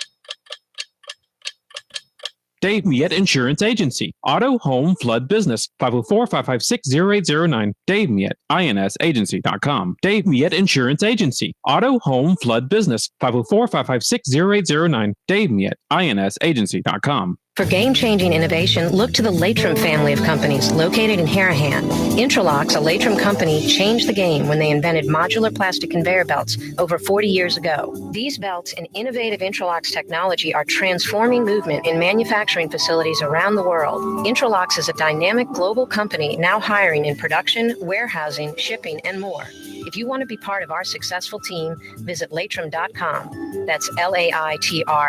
Dave Miette Insurance Agency. Auto, home, flood, business. 504-556-0809. Dave Miette, INSagency.com. Dave Miette Insurance Agency. Auto, home, flood, business. 504-556-0809. Dave Miette, INSagency.com. For game-changing innovation, look to the Latrim family of companies located in Harahan. Intralocks, a Latrim company, changed the game when they invented modular plastic conveyor belts over 40 years ago. These belts and innovative Intralocks technology are transforming movement in manufacturing facilities around the world. Intralocks is a dynamic global company now hiring in production, warehousing, shipping, and more. If you want to be part of our successful team, visit Latrim.com. That's LAITRAM.com.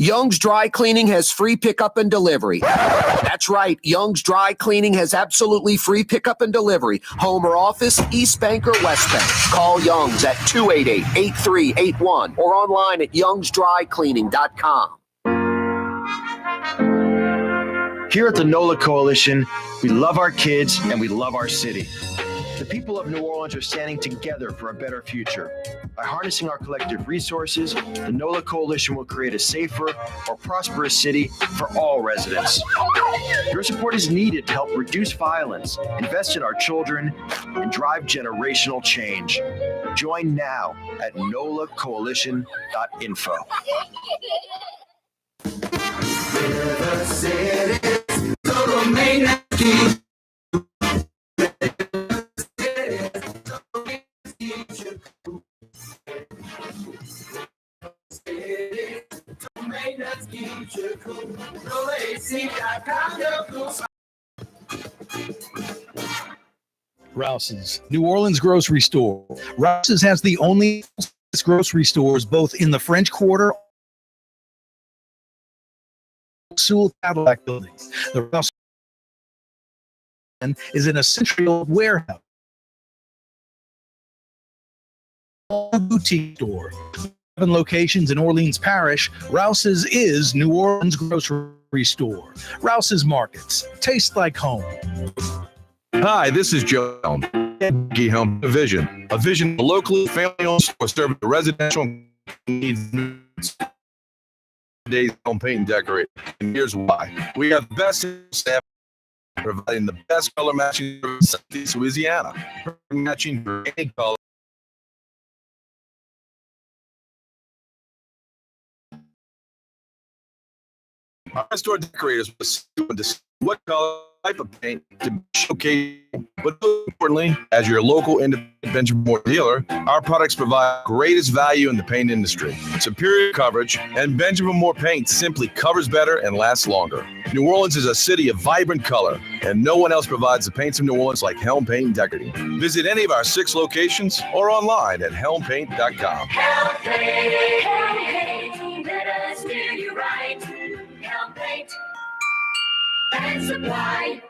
Young's Dry Cleaning has free pickup and delivery. That's right. Young's Dry Cleaning has absolutely free pickup and delivery. Home or office, East Bank or West Bank. Call Young's at 288-8381 or online at youngsdrycleaning.com. Here at the NOLA Coalition, we love our kids and we love our city. The people of New Orleans are standing together for a better future. By harnessing our collective resources, the NOLA Coalition will create a safer, more prosperous city for all residents. Your support is needed to help reduce violence, invest in our children, and drive generational change. Join now at nolacoalition.info. Rouse's, New Orleans grocery store. Rouse's has the only grocery stores both in the French Quarter Sewell Cadillac buildings. The Rouse is in a century-old warehouse. Boutique store. 7 locations in Orleans Parish, Rouse's is New Orleans grocery store. Rouse's Markets. Taste like home. Hi, this is Joe Helm, Home Division, a vision locally family-owned store serving the residential needs. Today's home paint and decorate. And here's why: we have the best staff providing the best color matching in Southeast Louisiana, matching for any color. Our store decorators will decide what color, type of paint to showcase. But most importantly, as your local independent Benjamin Moore dealer, our products provide greatest value in the paint industry. Superior coverage, and Benjamin Moore paint simply covers better and lasts longer. New Orleans is a city of vibrant color, and no one else provides the paints of New Orleans like Helm Paint and Decorating. Visit any of our 6 locations or online at helmpaint.com. Helm Paint, let us do you right. Helm Paint and Supply.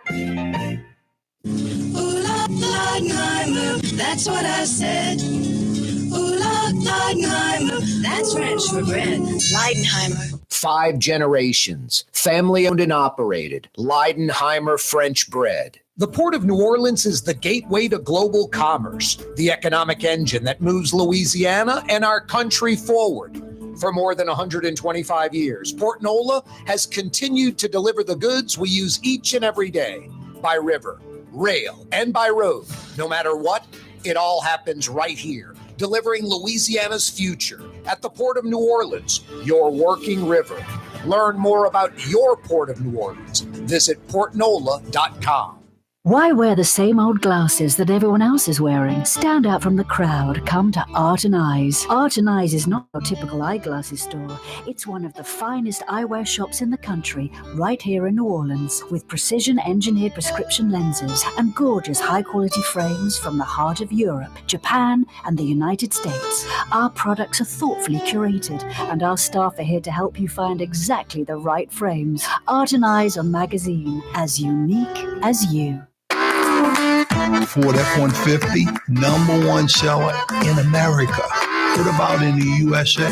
Ooh, Leidenheimer, that's what I said. Ooh, Leidenheimer, that's French for bread. Leidenheimer. 5 generations, family owned and operated. Leidenheimer French bread. The Port of New Orleans is the gateway to global commerce, the economic engine that moves Louisiana and our country forward. For more than 125 years, Port Nola has continued to deliver the goods we use each and every day by river, rail, and by road. No matter what, it all happens right here, delivering Louisiana's future at the Port of New Orleans, your working river. Learn more about your Port of New Orleans. Visit portnola.com. Why wear the same old glasses that everyone else is wearing? Stand out from the crowd. Come to Art and Eyes. Art and Eyes is not your typical eyeglasses store. It's one of the finest eyewear shops in the country, right here in New Orleans, with precision-engineered prescription lenses and gorgeous high-quality frames from the heart of Europe, Japan, and the United States. Our products are thoughtfully curated, and our staff are here to help you find exactly the right frames. Art and Eyes on magazine, as unique as you. Ford F-150, #1 seller in America. What about in the USA?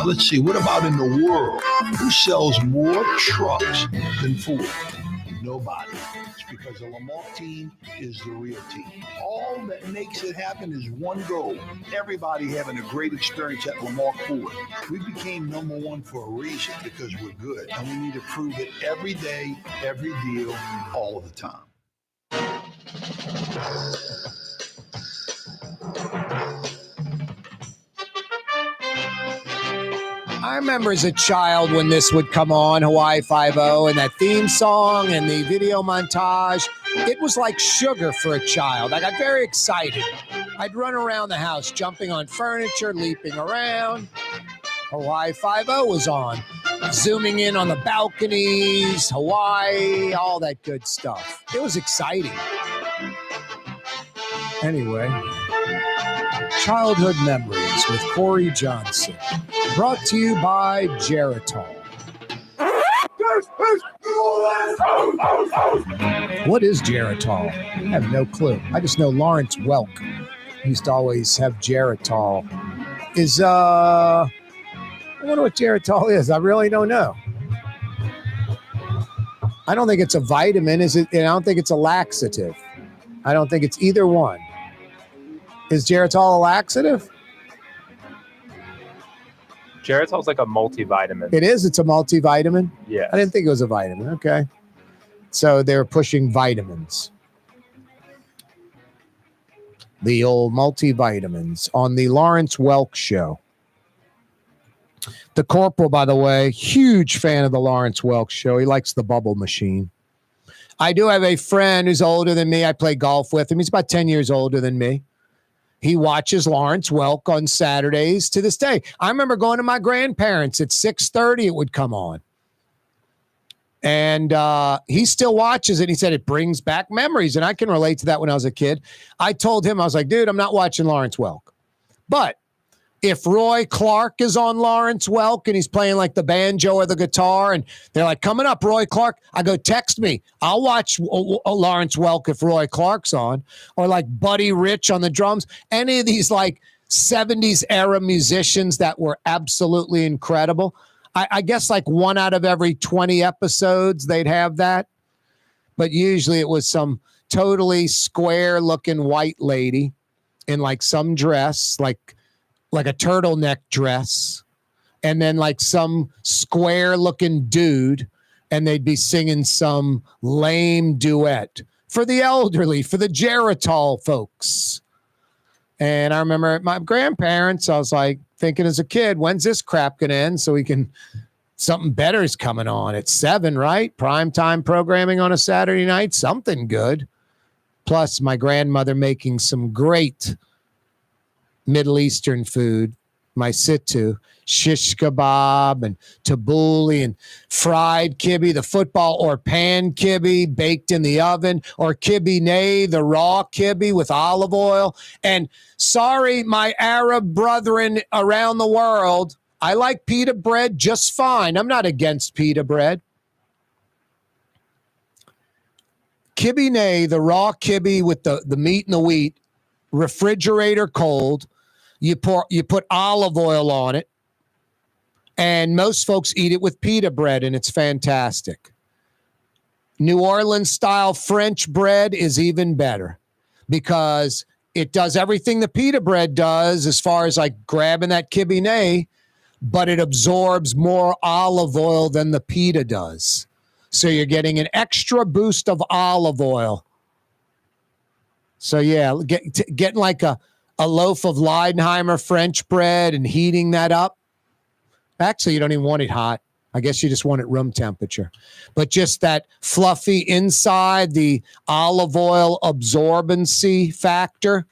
Let's see, what about in the world? Who sells more trucks than Ford? Nobody. It's because the Lamar team is the real team. All that makes it happen is one goal. Everybody having a great experience at Lamar Ford. We became #1 for a reason, because we're good. And we need to prove it every day, every deal, all the time. I remember as a child when this would come on, Hawaii Five-0, and that theme song and the video montage. It was like sugar for a child. I got very excited. I'd run around the house, jumping on furniture, leaping around. Hawaii Five-0 was on, zooming in on the balconies, Hawaii, all that good stuff. It was exciting. Anyway, childhood memories with Corey Johnson, brought to you by Geritol. What is Geritol? I have no clue. I just know Lawrence Welk used to always have Geritol. I wonder what Geritol is. I really don't know. I don't think it's a vitamin. Is it? I don't think it's a laxative. I don't think it's either one. Is Geritol a laxative? Geritol's like a multivitamin. It is. It's a multivitamin. Yeah. I didn't think it was a vitamin. Okay. So they're pushing vitamins. The old multivitamins on the Lawrence Welk Show. The Corporal, by the way, huge fan of the Lawrence Welk Show. He likes the bubble machine. I do have a friend who's older than me. I play golf with him. He's about 10 years older than me. He watches Lawrence Welk on Saturdays to this day. I remember going to my grandparents at 6:30. It would come on. And he still watches it. He said it brings back memories. And I can relate to that when I was a kid. I told him, I was like, dude, I'm not watching Lawrence Welk. But if Roy Clark is on Lawrence Welk and he's playing like the banjo or the guitar and they're like, coming up, Roy Clark, I go, text me. I'll watch Lawrence Welk if Roy Clark's on. Or like Buddy Rich on the drums. Any of these like 70s era musicians that were absolutely incredible. I guess like 1 out of every 20 episodes they'd have that. But usually it was some totally square looking white lady in like some dress, like a turtleneck dress, and then like some square looking dude, and they'd be singing some lame duet for the elderly, for the Geritol folks. And I remember at my grandparents, I was like thinking as a kid, when's this crap gonna end so we can, something better is coming on at 7, right? Primetime programming on a Saturday night, something good. Plus my grandmother making some great Middle Eastern food, my sit-to, shish kebab and tabbouleh and fried kibbe, the football or pan kibbe baked in the oven, or kibbe nay, the raw kibbe with olive oil. And sorry, my Arab brethren around the world, I like pita bread just fine. I'm not against pita bread. Kibbe nay, the raw kibbe with the meat and the wheat, refrigerator cold. You put olive oil on it, and most folks eat it with pita bread, and it's fantastic. New Orleans style French bread is even better because it does everything the pita bread does as far as like grabbing that kibbe nay, but it absorbs more olive oil than the pita does. So you're getting an extra boost of olive oil. So yeah, getting like a loaf of Leidenheimer French bread and heating that up. Actually, you don't even want it hot. I guess you just want it room temperature. But just that fluffy inside, the olive oil absorbency factor,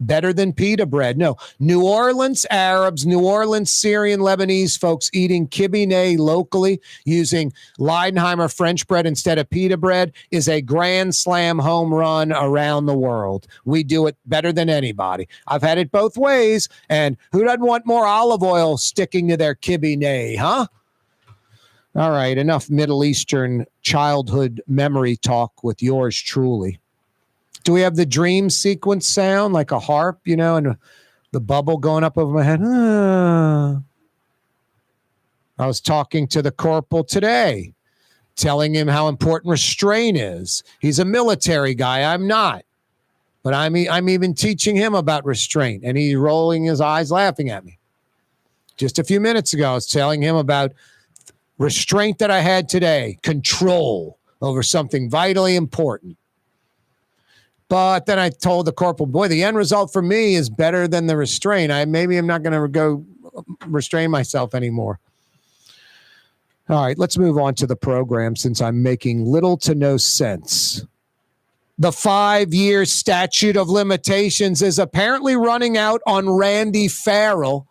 better than pita bread. No, New Orleans Arabs, New Orleans Syrian Lebanese folks eating kibbe nay locally using Leidenheimer French bread instead of pita bread is a grand slam home run around the world. We do it better than anybody. I've had it both ways, and who doesn't want more olive oil sticking to their kibbe nay, huh? All right, enough Middle Eastern childhood memory talk with yours truly. Do we have the dream sequence sound like a harp, and the bubble going up over my head? I was talking to the corporal today, telling him how important restraint is. He's a military guy. I'm not. But I'm even teaching him about restraint, and he's rolling his eyes laughing at me. Just a few minutes ago, I was telling him about restraint that I had today, control over something vitally important. But then I told the corporal, boy, the end result for me is better than the restraint. Maybe I'm not going to go restrain myself anymore. All right, let's move on to the program since I'm making little to no sense. The 5-year statute of limitations is apparently running out on Randy Farrell.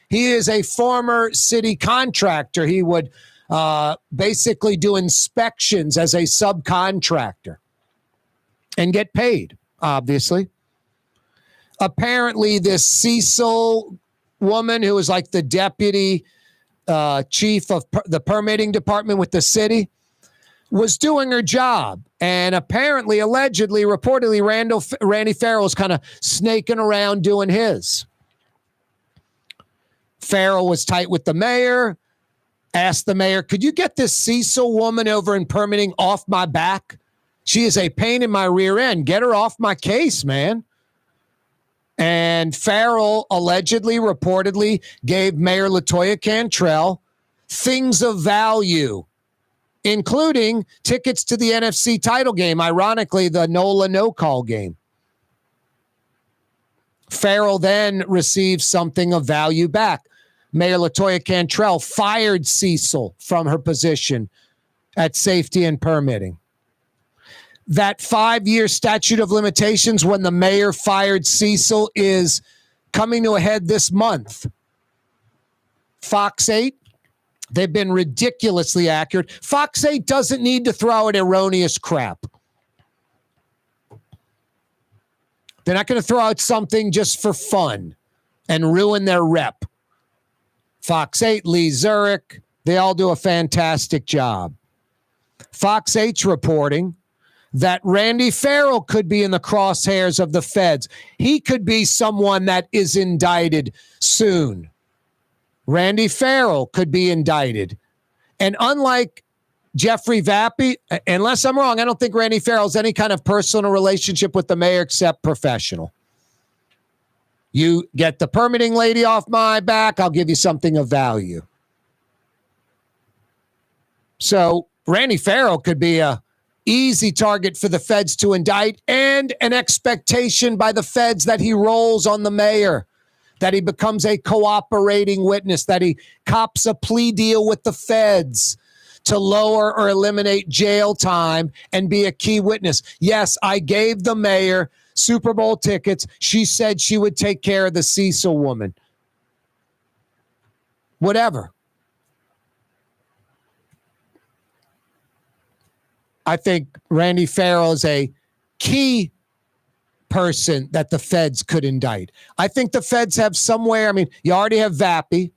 He is a former city contractor. He would basically do inspections as a subcontractor and get paid, obviously. Apparently, this Cecil woman who was like the deputy chief of the permitting department with the city, was doing her job. And apparently, allegedly, reportedly, Randy Farrell was kind of snaking around doing his. Farrell was tight with the mayor, asked the mayor, could you get this Cecil woman over in permitting off my back? She is a pain in my rear end. Get her off my case, man. And Farrell allegedly, reportedly, gave Mayor LaToya Cantrell things of value, including tickets to the NFC title game, ironically, the NOLA no-call game. Farrell then received something of value back. Mayor LaToya Cantrell fired Cecil from her position at safety and permitting. That 5-year statute of limitations when the mayor fired Cecil is coming to a head this month. Fox 8, they've been ridiculously accurate. Fox 8 doesn't need to throw out erroneous crap. They're not going to throw out something just for fun and ruin their rep. Fox 8, Lee Zurich, they all do a fantastic job. Fox 8's reporting that Randy Farrell could be in the crosshairs of the feds. He could be someone that is indicted soon. Randy Farrell could be indicted. And unlike Jeffrey Vappy, unless I'm wrong, I don't think Randy Farrell's any kind of personal relationship with the mayor except professional. You get the permitting lady off my back, I'll give you something of value. So Randy Farrell could be a easy target for the feds to indict, and an expectation by the feds that he rolls on the mayor, that he becomes a cooperating witness, that he cops a plea deal with the feds to lower or eliminate jail time and be a key witness. Yes, I gave the mayor Super Bowl tickets. She said she would take care of the Cecil woman. Whatever. I think Randy Farrell is a key person that the feds could indict. I think the feds have somewhere, I mean, you already have Vappy,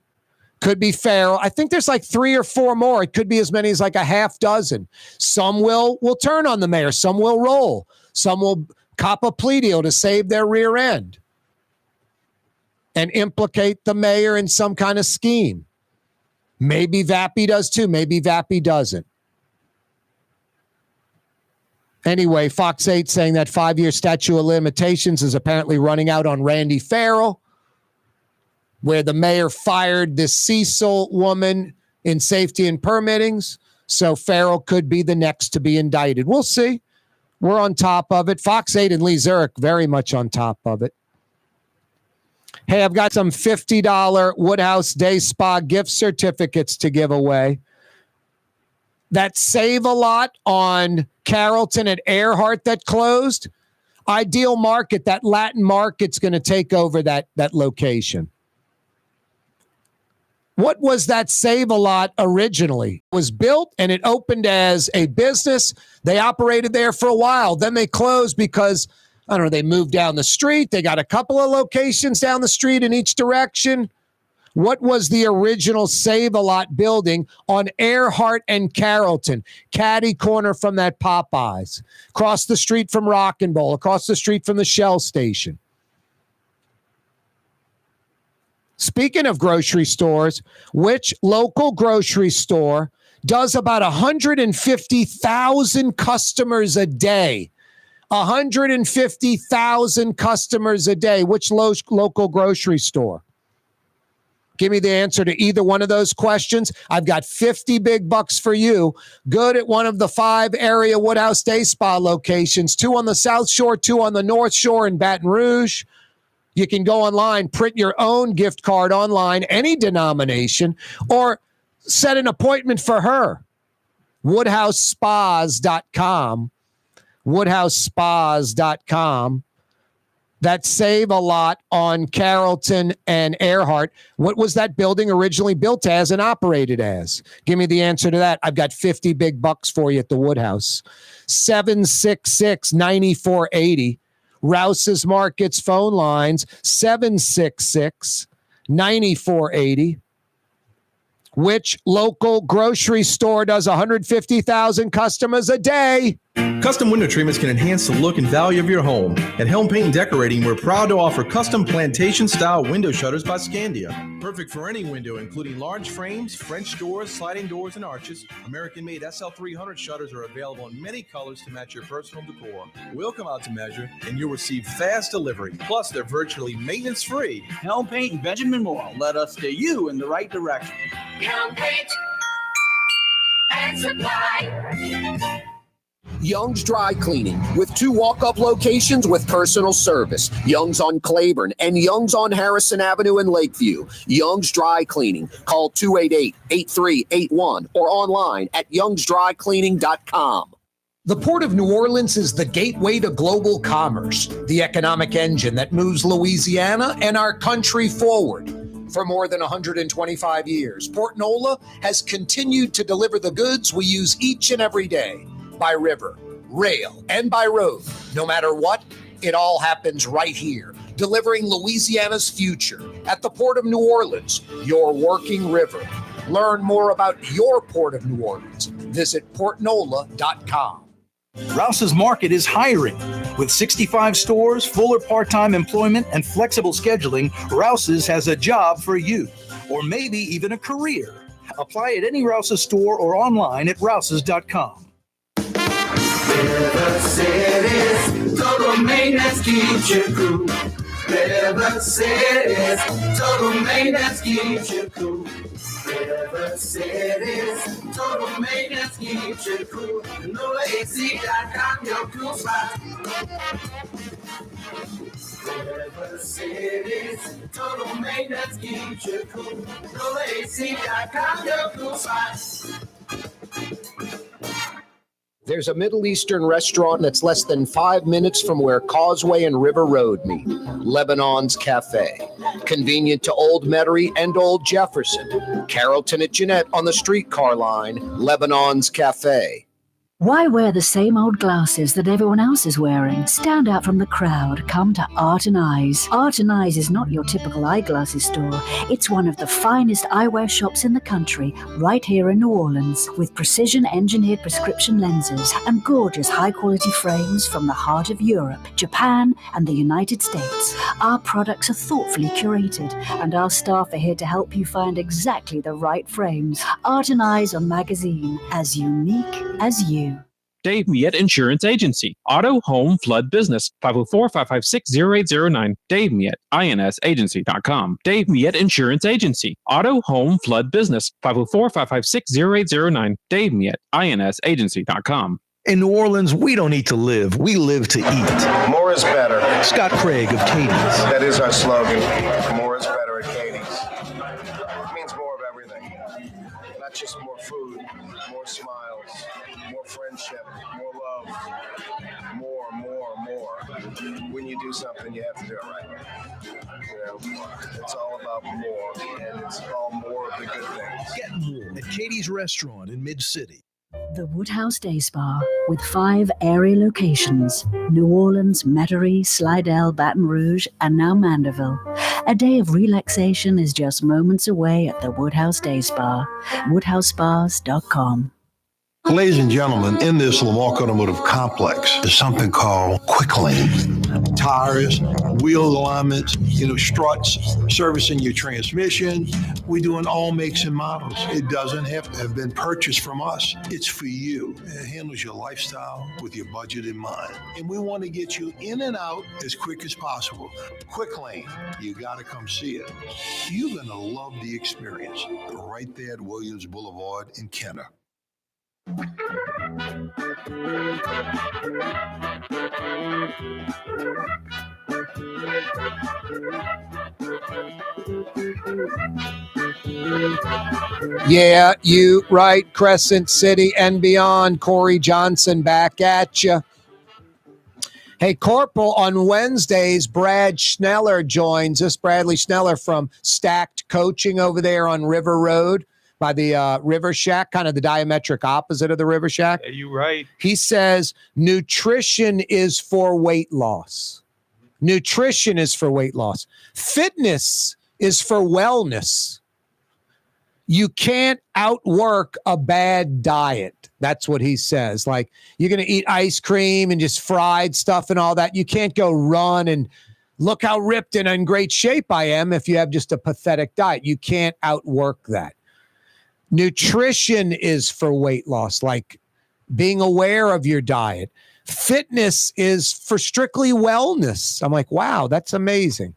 could be Farrell. I think there's like 3 or 4 more. It could be as many as like a half dozen. Some will turn on the mayor. Some will roll. Some will cop a plea deal to save their rear end and implicate the mayor in some kind of scheme. Maybe Vappy does too. Maybe Vappy doesn't. Anyway, Fox 8 saying that 5-year statute of limitations is apparently running out on Randy Farrell, where the mayor fired this Cecil woman in safety and permittings. So Farrell could be the next to be indicted. We'll see. We're on top of it. Fox 8 and Lee Zurich very much on top of it. Hey, I've got some $50 Woodhouse Day Spa gift certificates to give away that save a lot on Carrollton at Earhart that closed. Ideal Market, that Latin market's going to take over that location. What was that Save-A-Lot originally? It was built and it opened as a business. They operated there for a while. Then they closed because, I don't know, they moved down the street. They got a couple of locations down the street in each direction. What was the original Save-A-Lot building on Earhart and Carrollton? Caddy corner from that Popeyes. Across the street from Rock and Bowl. Across the street from the Shell station. Speaking of grocery stores, which local grocery store does about 150,000 customers a day? 150,000 customers a day. Which local grocery store? Give me the answer to either one of those questions. I've got 50 big bucks for you. Good at one of the 5 area Woodhouse Day Spa locations, 2 on the South Shore, 2 on the North Shore in Baton Rouge. You can go online, print your own gift card online, any denomination, or set an appointment for her. WoodhouseSpas.com. WoodhouseSpas.com. That save a lot on Carrollton and Earhart. What was that building originally built as and operated as? Give me the answer to that. I've got 50 big bucks for you at the Woodhouse. 766-9480. Rouse's Markets phone lines, 766-9480. Which local grocery store does 150,000 customers a day? Custom window treatments can enhance the look and value of your home. At Helm Paint and Decorating, we're proud to offer custom plantation-style window shutters by Scandia. Perfect for any window, including large frames, French doors, sliding doors, and arches. American-made SL300 shutters are available in many colors to match your personal decor. We'll come out to measure, and you'll receive fast delivery. Plus, they're virtually maintenance-free. Helm Paint and Benjamin Moore. Let us steer you in the right direction. Helm Paint and Supply. Young's Dry Cleaning, with 2 walk-up locations with personal service. Young's on Claiborne and Young's on Harrison Avenue in Lakeview. Young's Dry Cleaning. Call 288-8381 or online at youngsdrycleaning.com. The Port of New Orleans is the gateway to global commerce, the economic engine that moves Louisiana and our country forward. For more than 125 years, Port Nola has continued to deliver the goods we use each and every day. By river, rail, and by road. No matter what, it all happens right here, delivering Louisiana's future at the Port of New Orleans, your working river. Learn more about your Port of New Orleans. Visit portnola.com. Rouse's Market is hiring. With 65 stores, full or part-time employment, and flexible scheduling, Rouse's has a job for you, or maybe even a career. Apply at any Rouse's store or online at rouses.com. River City's total maintenance keeps you cool. River City's total maintenance keeps you cool. River City's total maintenance keeps you cool. NolaAC.com, your cool spot. River City's total maintenance keeps you cool. NolaAC.com, your cool spot. There's a Middle Eastern restaurant that's less than 5 minutes from where Causeway and River Road meet. Lebanon's Cafe. Convenient to Old Metairie and Old Jefferson. Carrollton at Jeanette on the streetcar line. Lebanon's Cafe. Why wear the same old glasses that everyone else is wearing? Stand out from the crowd. Come to Art and Eyes. Art and Eyes is not your typical eyeglasses store. It's one of the finest eyewear shops in the country, right here in New Orleans, with precision-engineered prescription lenses and gorgeous high-quality frames from the heart of Europe, Japan, and the United States. Our products are thoughtfully curated, and our staff are here to help you find exactly the right frames. Art and Eyes on Magazine, as unique as you. Dave Miette Insurance Agency. Auto, home, flood, business. 504-556-0809. Dave Miette, INSagency.com. Dave Miette Insurance Agency. Auto, home, flood, business. 504-556-0809. Dave Miette, INSagency.com. In New Orleans, we don't eat to live. We live to eat. More is better. Scott Craig of Katie's. That is our slogan. More is better at Katie's. It means more of everything. Not just more food, more smiles, more friendship, more love, more. When you do something, you have to do it right. You know, it's all about more, and it's all more of the good things. Get more at Katie's Restaurant in Mid-City. The Woodhouse Day Spa, with 5 area locations: New Orleans, Metairie, Slidell, Baton Rouge, and now Mandeville. A day of relaxation is just moments away at the Woodhouse Day Spa. WoodhouseSpas.com. Ladies and gentlemen, in this Lamarck Automotive Complex is something called Quick Lane. Tires, wheel alignments, struts, servicing your transmission. We do in all makes and models. It doesn't have to have been purchased from us. It's for you. It handles your lifestyle with your budget in mind. And we want to get you in and out as quick as possible. Quick Lane, you got to come see it. You're going to love the experience. Right there at Williams Boulevard in Kenner. Yeah, you right, Crescent City and beyond. Corey Johnson back at you. Hey, Corporal, on Wednesdays, Brad Schneller joins us. Bradley Schneller from Stacked Coaching over there on River Road by the River Shack, kind of the diametric opposite of the River Shack. Yeah, you right. He says nutrition is for weight loss. Nutrition is for weight loss. Fitness is for wellness. You can't outwork a bad diet. That's what he says. Like, you're going to eat ice cream and just fried stuff and all that. You can't go run and look how ripped and in great shape I am if you have just a pathetic diet. You can't outwork that. Nutrition is for weight loss, like being aware of your diet. Fitness is for strictly wellness. I'm like, wow, that's amazing.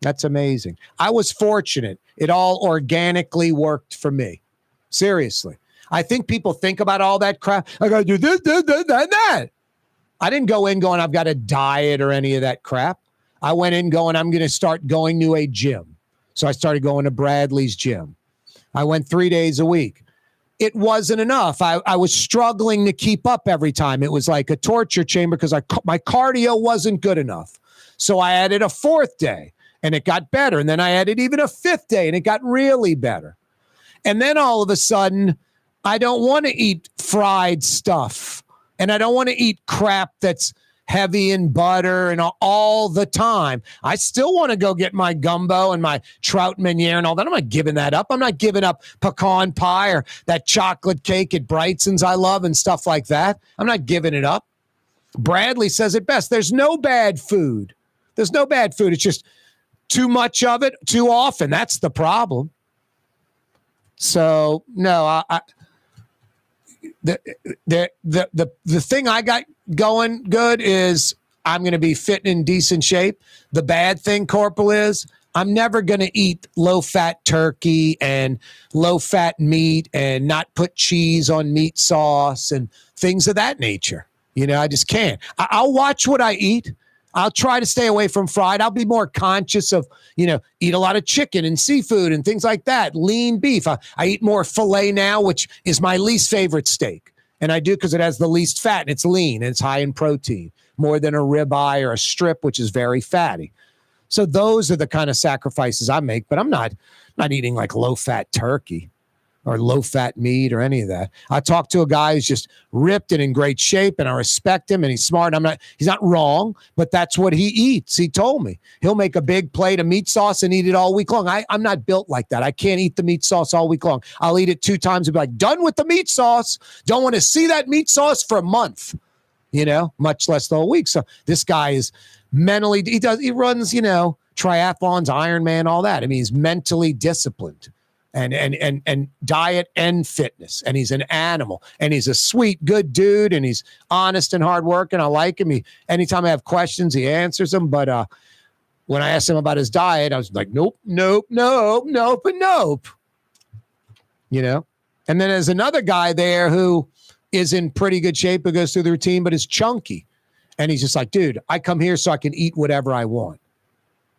That's amazing. I was fortunate. It all organically worked for me. Seriously. I think people think about all that crap. I got to do this, that. I didn't go in going, I've got a diet or any of that crap. I went in going, I'm going to start going to a gym. So I started going to Bradley's gym. I went 3 days a week. It wasn't enough. I was struggling to keep up every time. It was like a torture chamber because my cardio wasn't good enough. So I added a 4th day and it got better. And then I added even a 5th day and it got really better. And then all of a sudden, I don't want to eat fried stuff. And I don't want to eat crap that's heavy in butter and all the time. I still want to go get my gumbo and my trout meuniere and all that. I'm not giving that up. I'm not giving up pecan pie or that chocolate cake at Brightson's I love and stuff like that. I'm not giving it up. Bradley says it best. There's no bad food. There's no bad food. It's just too much of it too often. That's the problem. So no, the thing I got going good is I'm going to be fit and in decent shape. The bad thing, Corporal, is I'm never going to eat low-fat turkey and low-fat meat and not put cheese on meat sauce and things of that nature. You know, I just can't. I'll watch what I eat. I'll try to stay away from fried. I'll be more conscious of, eat a lot of chicken and seafood and things like that. Lean beef. I eat more filet now, which is my least favorite steak. And I do because it has the least fat and it's lean and it's high in protein, more than a ribeye or a strip, which is very fatty. So those are the kind of sacrifices I make, but I'm not eating like low-fat turkey or low-fat meat or any of that. I talked to a guy who's just ripped and in great shape, and I respect him, and he's smart. He's not wrong, but that's what he eats. He told me he'll make a big plate of meat sauce and eat it all week long. I'm not built like that. I can't eat the meat sauce all week long. I'll eat it 2 times and be like, done with the meat sauce. Don't want to see that meat sauce for a month, much less the whole week. So this guy is mentally, he runs, triathlons, Ironman, all that. I mean, he's mentally disciplined. And diet and fitness, and he's an animal, and he's a sweet, good dude, and he's honest and hardworking. I like him. Anytime I have questions, he answers them. But when I asked him about his diet, I was like, nope. And then there's another guy there who is in pretty good shape, who goes through the routine, but is chunky, and he's just like, dude, I come here so I can eat whatever I want.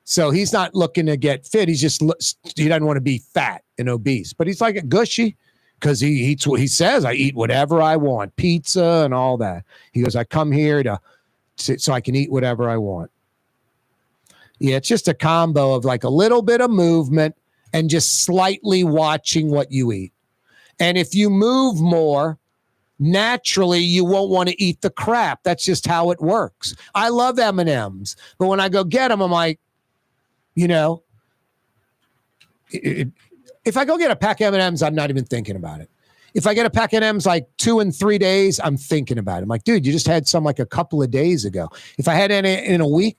So he's not looking to get fit. He doesn't want to be fat and obese, but he's like a gushy because he eats what he says. I eat whatever I want, pizza and all that. He goes, I come here so I can eat whatever I want. Yeah, it's just a combo of like a little bit of movement and just slightly watching what you eat. And if you move more, naturally you won't want to eat the crap. That's just how it works. I love M&Ms, but when I go get them, I'm like, if I go get a pack of M&Ms, I'm not even thinking about it. If I get a pack of M&Ms like 2 and 3 days, I'm thinking about it. I'm like, dude, you just had some like a couple of days ago. If I had any in a week,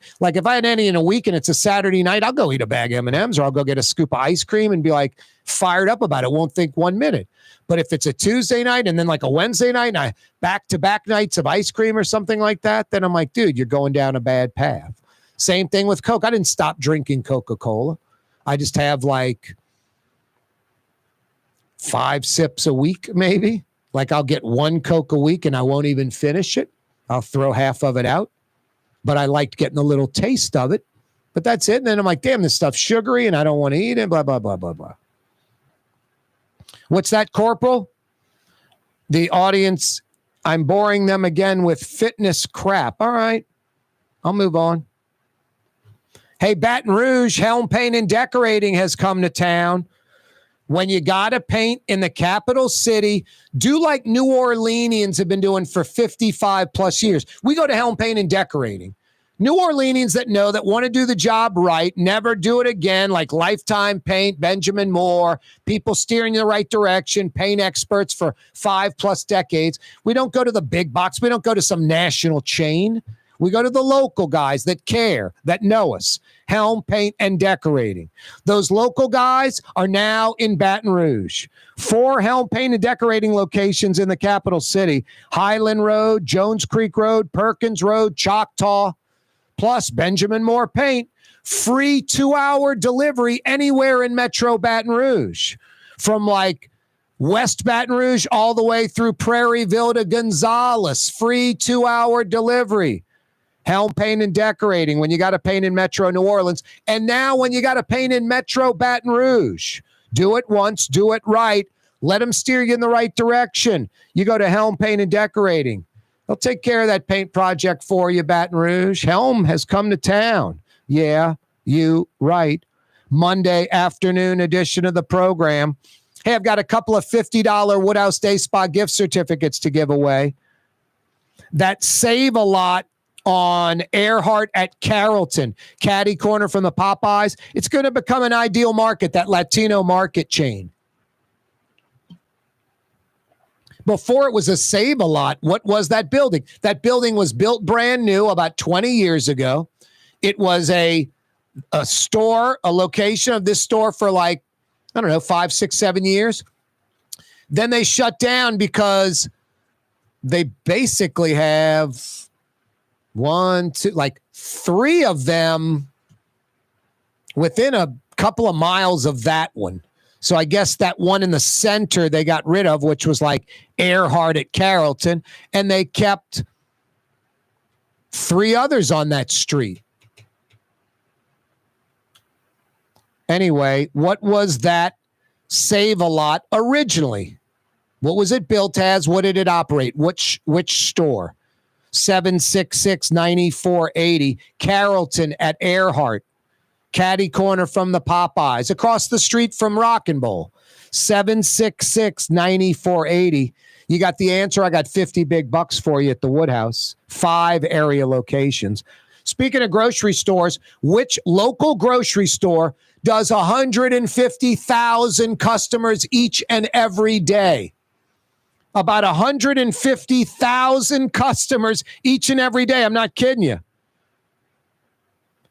and it's a Saturday night, I'll go eat a bag of M&Ms or I'll go get a scoop of ice cream and be like fired up about it. Won't think 1 minute. But if it's a Tuesday night and then like a Wednesday night and I back-to-back nights of ice cream or something like that, then I'm like, dude, you're going down a bad path. Same thing with Coke. I didn't stop drinking Coca-Cola. I just have like 5 sips a week, maybe. Like I'll get 1 Coke a week and I won't even finish it. I'll throw half of it out. But I liked getting a little taste of it. But that's it. And then I'm like, damn, this stuff's sugary and I don't want to eat it, blah, blah, blah, blah, blah. What's that, Corporal? The audience, I'm boring them again with fitness crap. All right, I'll move on. Hey, Baton Rouge, Helm Paint and Decorating has come to town. When you got to paint in the capital city, do like New Orleanians have been doing for 55 plus years. We go to Helm Paint and Decorating. New Orleanians that know, that want to do the job right, never do it again, like Lifetime Paint, Benjamin Moore, people steering in the right direction, paint experts for 5+ decades. We don't go to the big box. We don't go to some national chain. We go to the local guys that care, that know us. Helm Paint and Decorating. Those local guys are now in Baton Rouge. 4 Helm Paint and Decorating locations in the capital city. Highland Road, Jones Creek Road, Perkins Road, Choctaw, plus Benjamin Moore Paint. Free 2-hour delivery anywhere in Metro Baton Rouge. From like West Baton Rouge all the way through Prairieville to Gonzales. Free 2-hour delivery. Helm Paint and Decorating when you got to paint in Metro New Orleans. And now when you got to paint in Metro Baton Rouge. Do it once, do it right. Let them steer you in the right direction. You go to Helm Paint and Decorating. They'll take care of that paint project for you, Baton Rouge. Helm has come to town. Yeah, you right. Monday afternoon edition of the program. Hey, I've got a couple of $50 Woodhouse Day Spa gift certificates to give away that save a lot on Earhart at Carrollton, caddy corner from the Popeyes. It's going to become an ideal market, that Latino market chain. Before it was a Save-A-Lot, what was that building? That building was built brand new about 20 years ago. It was a store, a location of this store for like, I don't know, 5, 6, 7 years. Then they shut down because they basically have 1, 2, like 3 of them within a couple of miles of that one. So I guess that one in the center they got rid of, which was like Earhart at Carrollton, and they kept 3 others on that street. Anyway, what was that Save-A-Lot originally? What was it built as? What did it operate? Which store? 766-9480, Carrollton at Earhart. Caddy corner from the Popeyes, across the street from Rockin' Bowl. 766-9480. You got the answer. I got 50 big bucks for you at the Woodhouse. 5 area locations. Speaking of grocery stores, which local grocery store does 150,000 customers each and every day? About 150,000 customers each and every day. I'm not kidding you.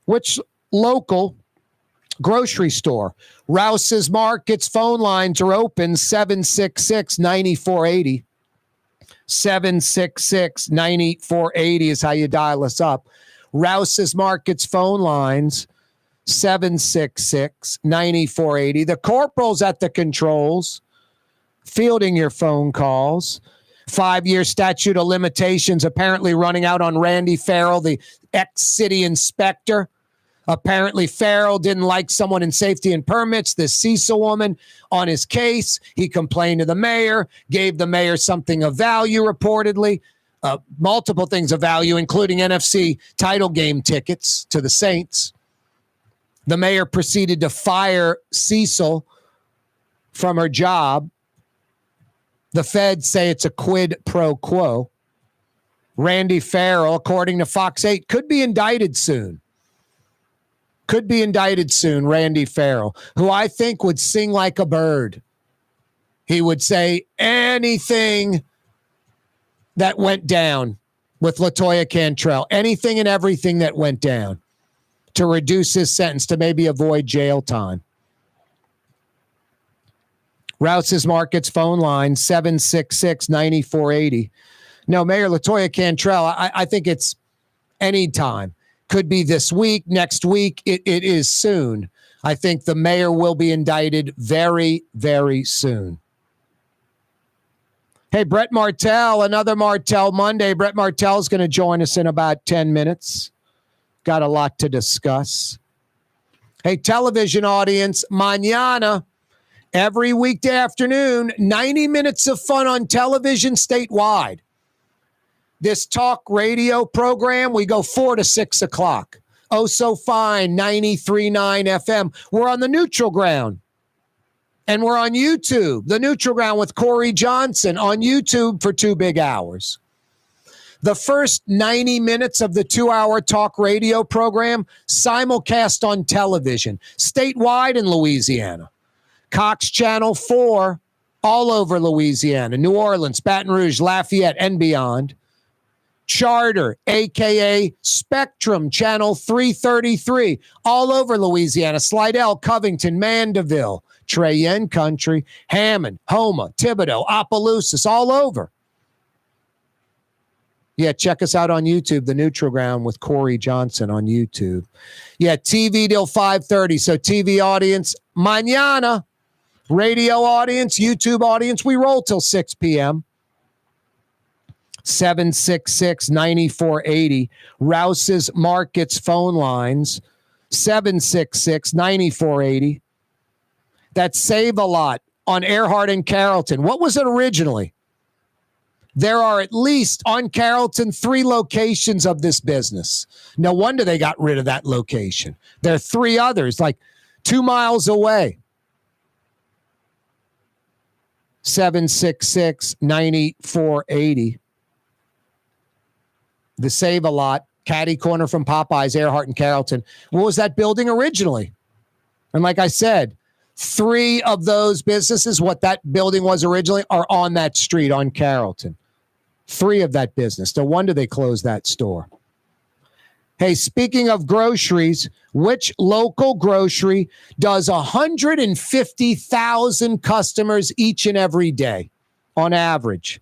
Which local grocery store? Rouse's Markets phone lines are open. 766-9480. 766-9480 is how you dial us up. Rouse's Markets phone lines, 766-9480. The corporal's at the controls, fielding your phone calls. 5-year statute of limitations apparently running out on Randy Farrell, the ex-city inspector. Apparently, Farrell didn't like someone in safety and permits, this Cecil woman, on his case. He complained to the mayor, gave the mayor something of value, reportedly. Multiple things of value, including NFC title game tickets to the Saints. The mayor proceeded to fire Cecil from her job. The feds say it's a quid pro quo. Randy Farrell, according to Fox 8, could be indicted soon. Randy Farrell, who I think would sing like a bird. He would say anything that went down with LaToya Cantrell, anything and everything that went down to reduce his sentence, to maybe avoid jail time. Rouse's Markets phone line, 766-9480. No, Mayor LaToya Cantrell, I think it's any time. Could be this week, next week. It is soon. I think the mayor will be indicted very, very soon. Hey, Brett Martell, another Martell Monday. Brett Martell is going to join us in about 10 minutes. Got a lot to discuss. Hey, television audience, mañana, every weekday afternoon, 90 minutes of fun on television statewide. This talk radio program, we go 4 to 6 o'clock. Oh, so fine, 93.9 FM. We're on the neutral ground. And we're on YouTube, the neutral ground with Corey Johnson on YouTube for 2 big hours. The first 90 minutes of the 2-hour talk radio program simulcast on television, statewide in Louisiana. Cox Channel 4, all over Louisiana, New Orleans, Baton Rouge, Lafayette, and beyond. Charter, a.k.a. Spectrum, Channel 333, all over Louisiana, Slidell, Covington, Mandeville, Cheyenne Country, Hammond, Houma, Thibodaux, Opelousas, all over. Yeah, check us out on YouTube, The Neutral Ground with Corey Johnson on YouTube. Yeah, TV till 5:30. So TV audience, mañana. Radio audience, YouTube audience, we roll till 6 p.m. 766-9480. Rouse's Markets phone lines, 766-9480. That's Save a Lot on Earhart and Carrollton. What was it originally? There are at least on Carrollton 3 locations of this business. No wonder they got rid of that location. There are 3 others, like 2 miles away. 766-9480. The Save a Lot, Caddy Corner from Popeyes, Earhart and Carrollton. What was that building originally? And like I said, 3 of those businesses, what that building was originally, are on that street on Carrollton. 3 of that business. No wonder they closed that store. Hey, speaking of groceries, which local grocery does 150,000 customers each and every day on average?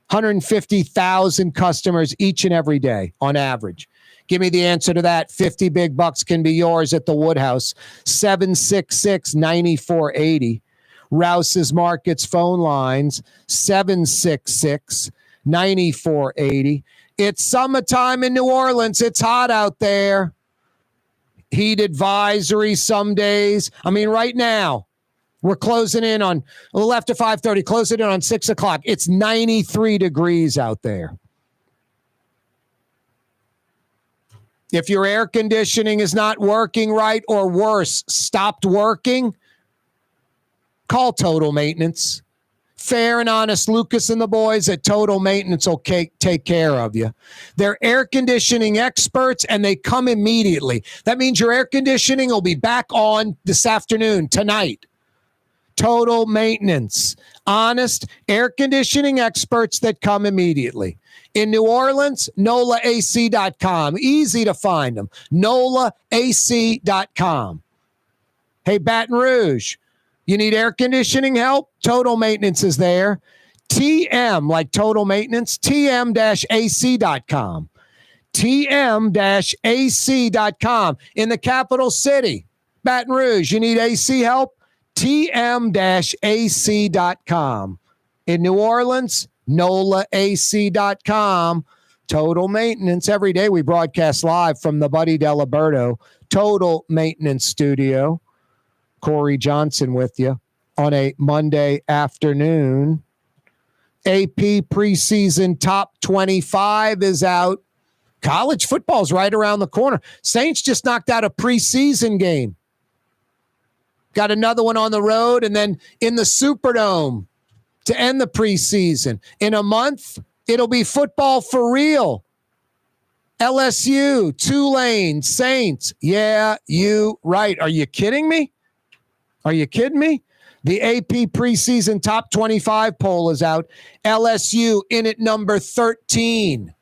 150,000 customers each and every day on average. Give me the answer to that. 50 big bucks can be yours at the Woodhouse. 766-9480. Rouse's Markets phone lines, 766-9480. It's summertime in New Orleans. It's hot out there. Heat advisory some days. I mean, right now, we're closing in on a little after 5:30, closing in on 6 o'clock. It's 93 degrees out there. If your air conditioning is not working right, or worse, stopped working, call Total Maintenance. Fair and honest, Lucas and the boys at Total Maintenance will take care of you. They're air conditioning experts, and they come immediately. That means your air conditioning will be back on this afternoon, tonight. Total Maintenance. Honest air conditioning experts that come immediately. In New Orleans, NOLAAC.com. Easy to find them. NOLAAC.com. Hey, Baton Rouge, you need air conditioning help? Total Maintenance is there. TM, like Total Maintenance, TM-AC.com. TM-AC.com. In the capital city, Baton Rouge, you need AC help? TM-AC.com. In New Orleans, NOLAAC.com. Total Maintenance. Every day we broadcast live from the Buddy Deliberto Total Maintenance Studio. Corey Johnson with you on a Monday afternoon. AP preseason top 25 is out. College football's right around the corner. Saints just knocked out a preseason game. Got another one on the road, and then in the Superdome to end the preseason. In a month, it'll be football for real. LSU, Tulane, Saints. Yeah, you right. Are you kidding me? Are you kidding me? The AP preseason top 25 poll is out. LSU in at number 13.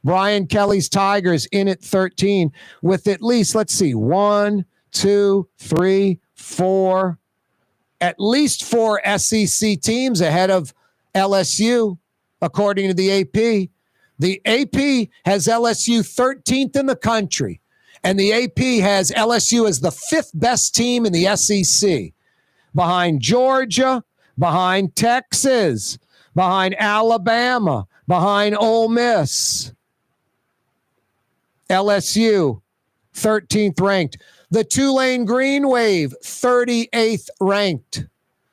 Brian Kelly's Tigers in at 13 with at least, let's see, 1, 2, 3, 4, at least 4 SEC teams ahead of LSU, according to the AP. The AP has LSU 13th in the country, and the AP has LSU as the 5th best team in the SEC, behind Georgia, behind Texas, behind Alabama, behind Ole Miss. LSU, 13th ranked. The Tulane Green Wave, 38th ranked.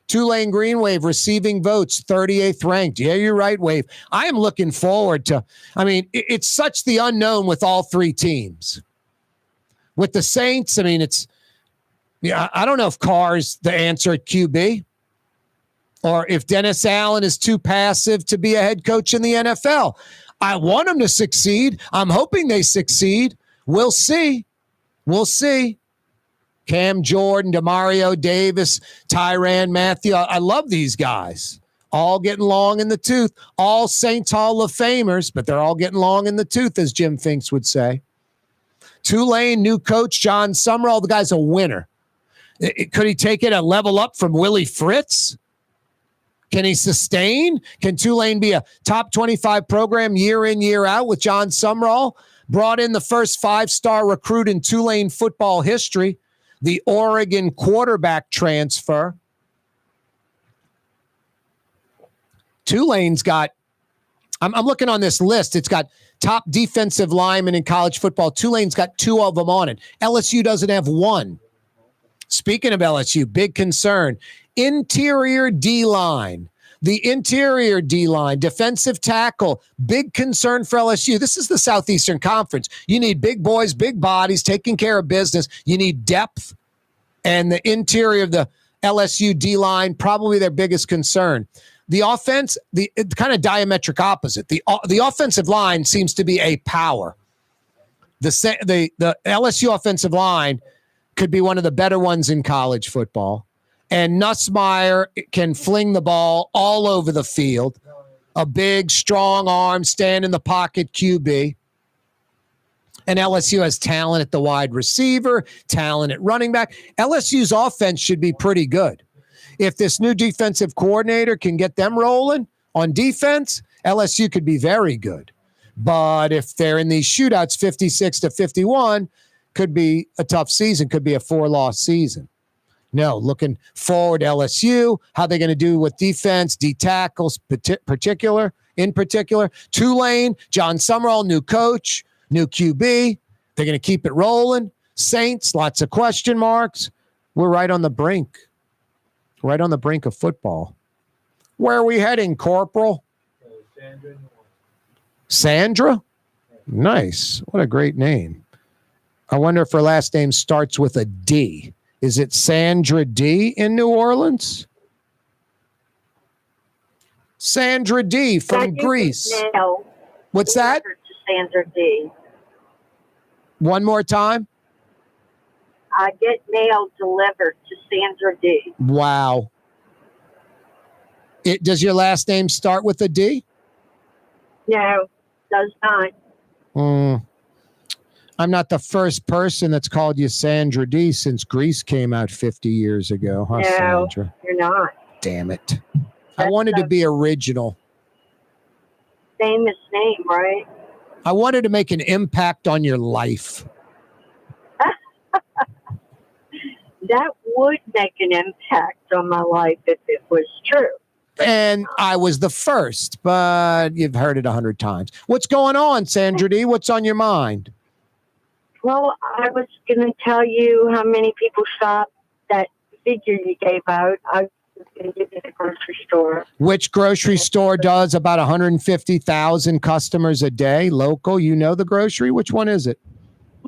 Tulane Green Wave receiving votes, 38th ranked. Yeah, you're right, Wave. I am looking forward to, it's such the unknown with all 3 teams. With the Saints, I don't know if Carr's the answer at QB, or if Dennis Allen is too passive to be a head coach in the NFL. I want them to succeed. I'm hoping they succeed. We'll see. We'll see. Cam Jordan, Demario Davis, Tyrann Mathieu. I love these guys. All getting long in the tooth. All Saints Hall of Famers, but they're all getting long in the tooth, as Jim Finks would say. Tulane, new coach, John Summerall. The guy's a winner. Could he take it a level up from Willie Fritz? Can he sustain? Can Tulane be a top 25 program year in, year out with John Summerall? Brought in the first 5-star recruit in Tulane football history, the Oregon quarterback transfer. Tulane's got, I'm looking on this list, it's got top defensive linemen in college football. Tulane's got 2 of them on it. LSU doesn't have 1. Speaking of LSU, big concern. Interior D-line. The interior D-line, defensive tackle, big concern for LSU. This is the Southeastern Conference. You need big boys, big bodies, taking care of business. You need depth. And the interior of the LSU D-line, probably their biggest concern. The offense, it's kind of diametric opposite. The offensive line seems to be a power. The LSU offensive line could be one of the better ones in college football. And Nussmeier can fling the ball all over the field. A big, strong arm, stand in the pocket QB. And LSU has talent at the wide receiver, talent at running back. LSU's offense should be pretty good. If this new defensive coordinator can get them rolling on defense, LSU could be very good. But if they're in these shootouts 56-51, could be a tough season, could be a 4-loss season. No, looking forward to LSU, how they're going to do with defense, D tackles in particular. Tulane, John Summerall, new coach, new QB. They're going to keep it rolling. Saints, lots of question marks. We're right on the brink. Right on the brink of football. Where are we heading, Corporal? Sandra? Nice. What a great name. I wonder if her last name starts with a D. Is it Sandra D in New Orleans? Sandra D from Greece. What's that? Sandra D. One more time. I get mail delivered to Sandra D. Wow. Does your last name start with a D? No, does not. I'm not the first person that's called you Sandra D since Grease came out 50 years ago, huh, No, Sandra? you're not. Damn it. I wanted to be original. Famous name, right? I wanted to make an impact on your life. That would make an impact on my life if it was true. And I was the first, but you've heard it 100 times. What's going on, Sandra D? What's on your mind? Well, I was going to tell you how many people shop that figure you gave out. I was going to give it at the grocery store. Which grocery store does about 150,000 customers a day? Local, you know the grocery? Which one is it?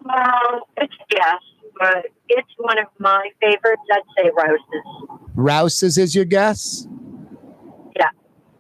Well, it's a guess, but it's one of my favorites. I'd say Rouse's. Rouse's is your guess? Yeah.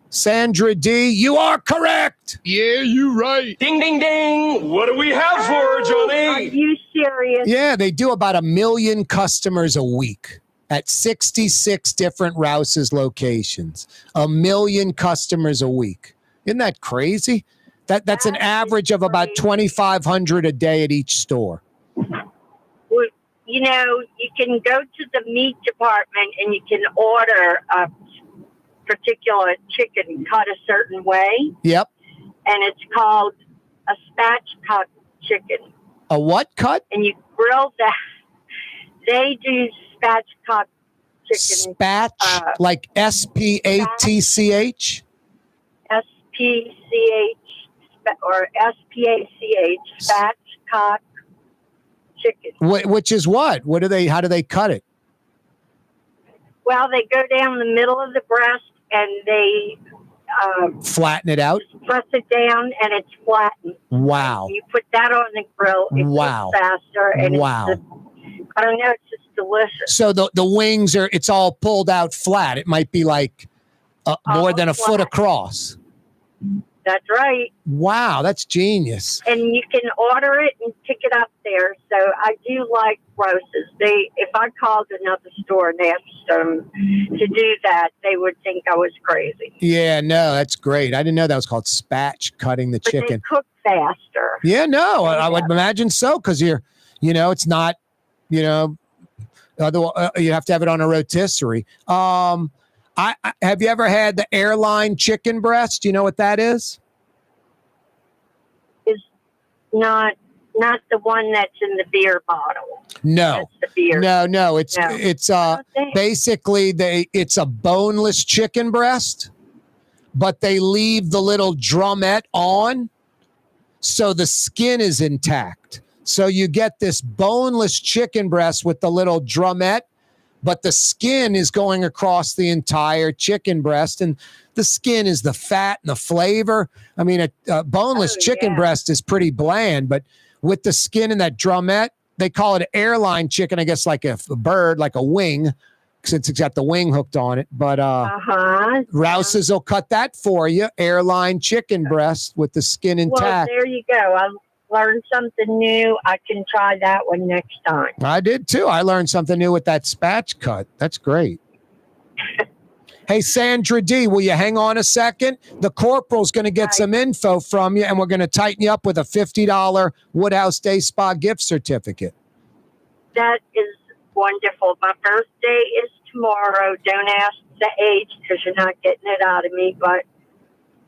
Sandra D, you are correct. Yeah, you right. Ding, ding, ding. What do we have for her, Johnny? Are you serious? Yeah, they do about 1 million customers a week at 66 different Rouse's locations. 1 million customers a week. Isn't that crazy? That's an average of about 2,500 a day at each store. Well, you know, you can go to the meat department and you can order a particular chicken cut a certain way. Yep. And it's called a spatchcock chicken. A what cut? And you grill that. They do spatchcock chicken. Spatch, like S-P-A-T-C-H? S-P-C-H or S-P-A-C-H, spatchcock chicken. Which is what? How do they cut it? Well, they go down the middle of the breast and they flatten it out? Press it down and it's flattened. Wow. You put that on the grill, it Wow. cooks faster. And Wow. I don't know, it's just delicious. So the wings it's all pulled out flat. It might be like more than a foot across. That's right. Wow, that's genius. And you can order it and pick it up there. So I do like Rose's. If I called another store and asked them to do that, they would think I was crazy. Yeah, no, that's great. I didn't know that was called spatch cutting the But chicken. they cook faster. Yeah, no, I would imagine so because it's not, otherwise you have to have it on a rotisserie. I have you ever had the airline chicken breast? Do you know what that is? It's not the one that's in the beer bottle. No, that's the beer. No. It's basically it's a boneless chicken breast, but they leave the little drumette on, so the skin is intact. So you get this boneless chicken breast with the little drumette, but the skin is going across the entire chicken breast, and the skin is the fat and the flavor. I mean, a boneless chicken breast is pretty bland, but with the skin and that drumette, they call it airline chicken, I guess, like a bird, like a wing, since it's got the wing hooked on it. But Rouse's will cut that for you, airline chicken breast with the skin intact. Well, there you go. I learned something new. I can try that one next time. I did too. I learned something new with that spatch cut. That's great. Hey, Sandra D, will you hang on a second? The corporal's going to get some info from you, and we're going to tighten you up with a $50 Woodhouse Day Spa gift certificate. That is wonderful. My birthday is tomorrow. Don't ask the age because you're not getting it out of me, but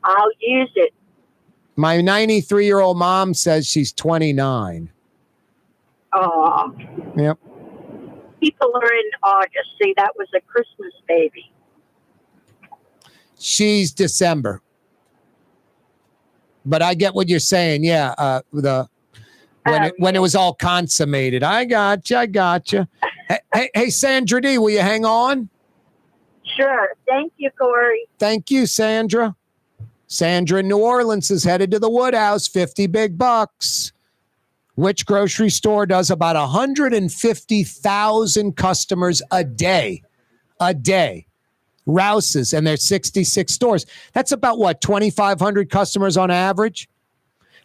I'll use it. My 93-year-old mom says she's 29. Oh. Yep. People are in August. See, that was a Christmas baby. She's December. But I get what you're saying. Yeah. When it was all consummated. I got you. Hey, Sandra D, will you hang on? Sure. Thank you, Corey. Thank you, Sandra. Sandra in New Orleans is headed to the Woodhouse, 50 big bucks. Which grocery store does about 150,000 customers a day? Rouse's, and there's 66 stores. That's about what, 2,500 customers on average?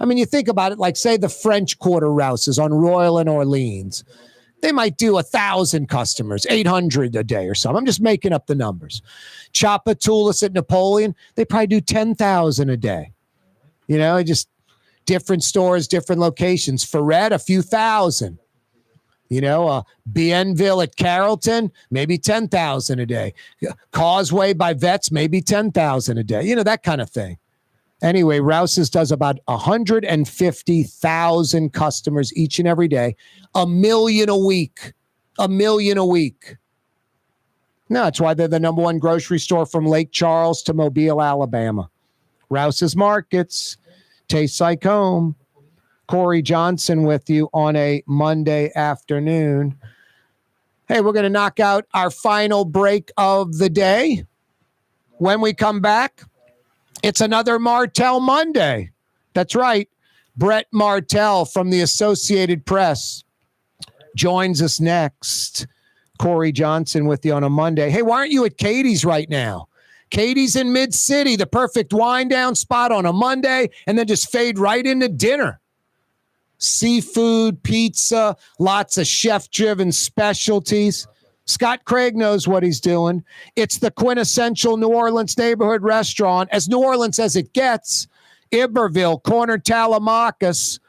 I mean, you think about it, like say the French Quarter Rouse's on Royal and Orleans. They might do 1,000 customers, 800 a day or something. I'm just making up the numbers. Chapatulas at Napoleon, they probably do 10,000 a day. Just different stores, different locations. Ferret, a few thousand. Bienville at Carrollton, maybe 10,000 a day. Causeway by Vets, maybe 10,000 a day. That kind of thing. Anyway, Rouse's does about 150,000 customers each and every day. 1 million a week. 1 million a week. No, that's why they're the number one grocery store from Lake Charles to Mobile, Alabama. Rouse's Markets. Tastes like home. Corey Johnson with you on a Monday afternoon. Hey, we're going to knock out our final break of the day. When we come back, it's another Martell Monday. That's right. Brett Martell from the Associated Press joins us next. Corey Johnson with you on a Monday. Hey, why aren't you at Katie's right now? Katie's in Mid-City, the perfect wind down spot on a Monday, and then just fade right into dinner. Seafood, pizza, lots of chef-driven specialties. Scott Craig knows what he's doing. It's the quintessential New Orleans neighborhood restaurant, as New Orleans as it gets. Iberville, corner Tallahassee.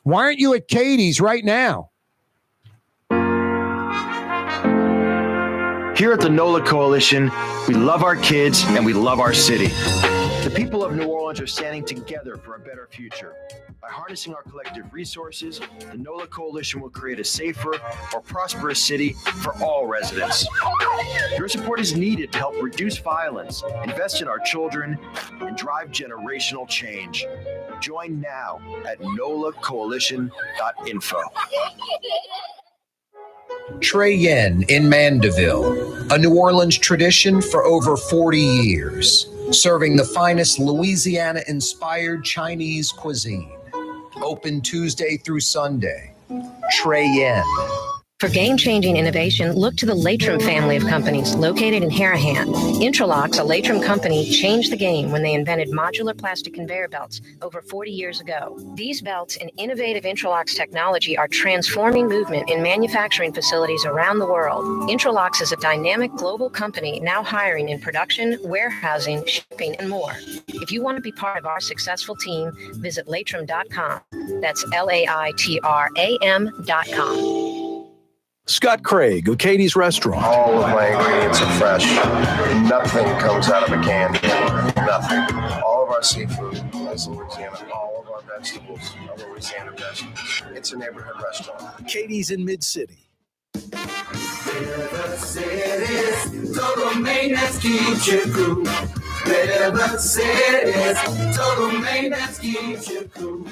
Why aren't you at Katie's right now? Here at the NOLA Coalition, we love our kids and we love our city. The people of New Orleans are standing together for a better future. By harnessing our collective resources, the NOLA Coalition will create a safer, more prosperous city for all residents. Your support is needed to help reduce violence, invest in our children, and drive generational change. Join now at nolacoalition.info. Trey Yen in Mandeville, a New Orleans tradition for over 40 years, serving the finest Louisiana-inspired Chinese cuisine. Open Tuesday through Sunday. Trey Yen. For game-changing innovation, look to the Latrim family of companies located in Harahan. Intralocks, a Latrim company, changed the game when they invented modular plastic conveyor belts over 40 years ago. These belts and innovative Intralocks technology are transforming movement in manufacturing facilities around the world. Intralocks is a dynamic global company now hiring in production, warehousing, shipping, and more. If you want to be part of our successful team, visit Latrim.com. That's LAITRAM.com. Scott Craig of Katie's Restaurant. All of my ingredients are fresh. Nothing comes out of a can. Nothing. All of our seafood is Louisiana. All of our vegetables are Louisiana vegetables. It's a neighborhood restaurant. Katie's in Mid-City. River City's total maintenance keeps you cool. River City's total maintenance keeps you cool.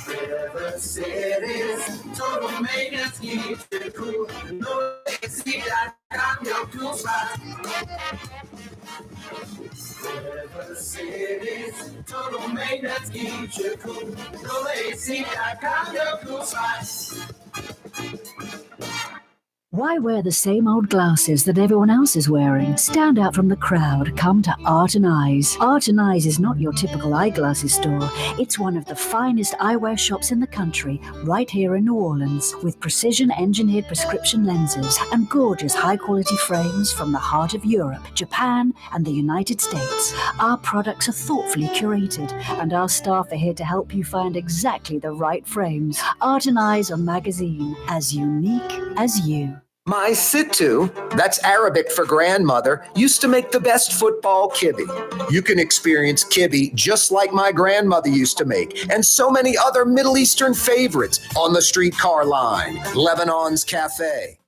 River City's total maintenance keeps you cool. No AC.com, your cool spot. River City's total maintenance keeps you cool. No AC.com, your cool spot. Why wear the same old glasses that everyone else is wearing? Stand out from the crowd. Come to Art and Eyes. Art and Eyes is not your typical eyeglasses store. It's one of the finest eyewear shops in the country, right here in New Orleans, with precision-engineered prescription lenses and gorgeous high-quality frames from the heart of Europe, Japan, and the United States. Our products are thoughtfully curated, and our staff are here to help you find exactly the right frames. Art and Eyes are magazine, as unique as you. My Sittu, that's Arabic for grandmother, used to make the best football kibbe. You can experience kibbe just like my grandmother used to make, and so many other Middle Eastern favorites on the streetcar line, Lebanon's Cafe.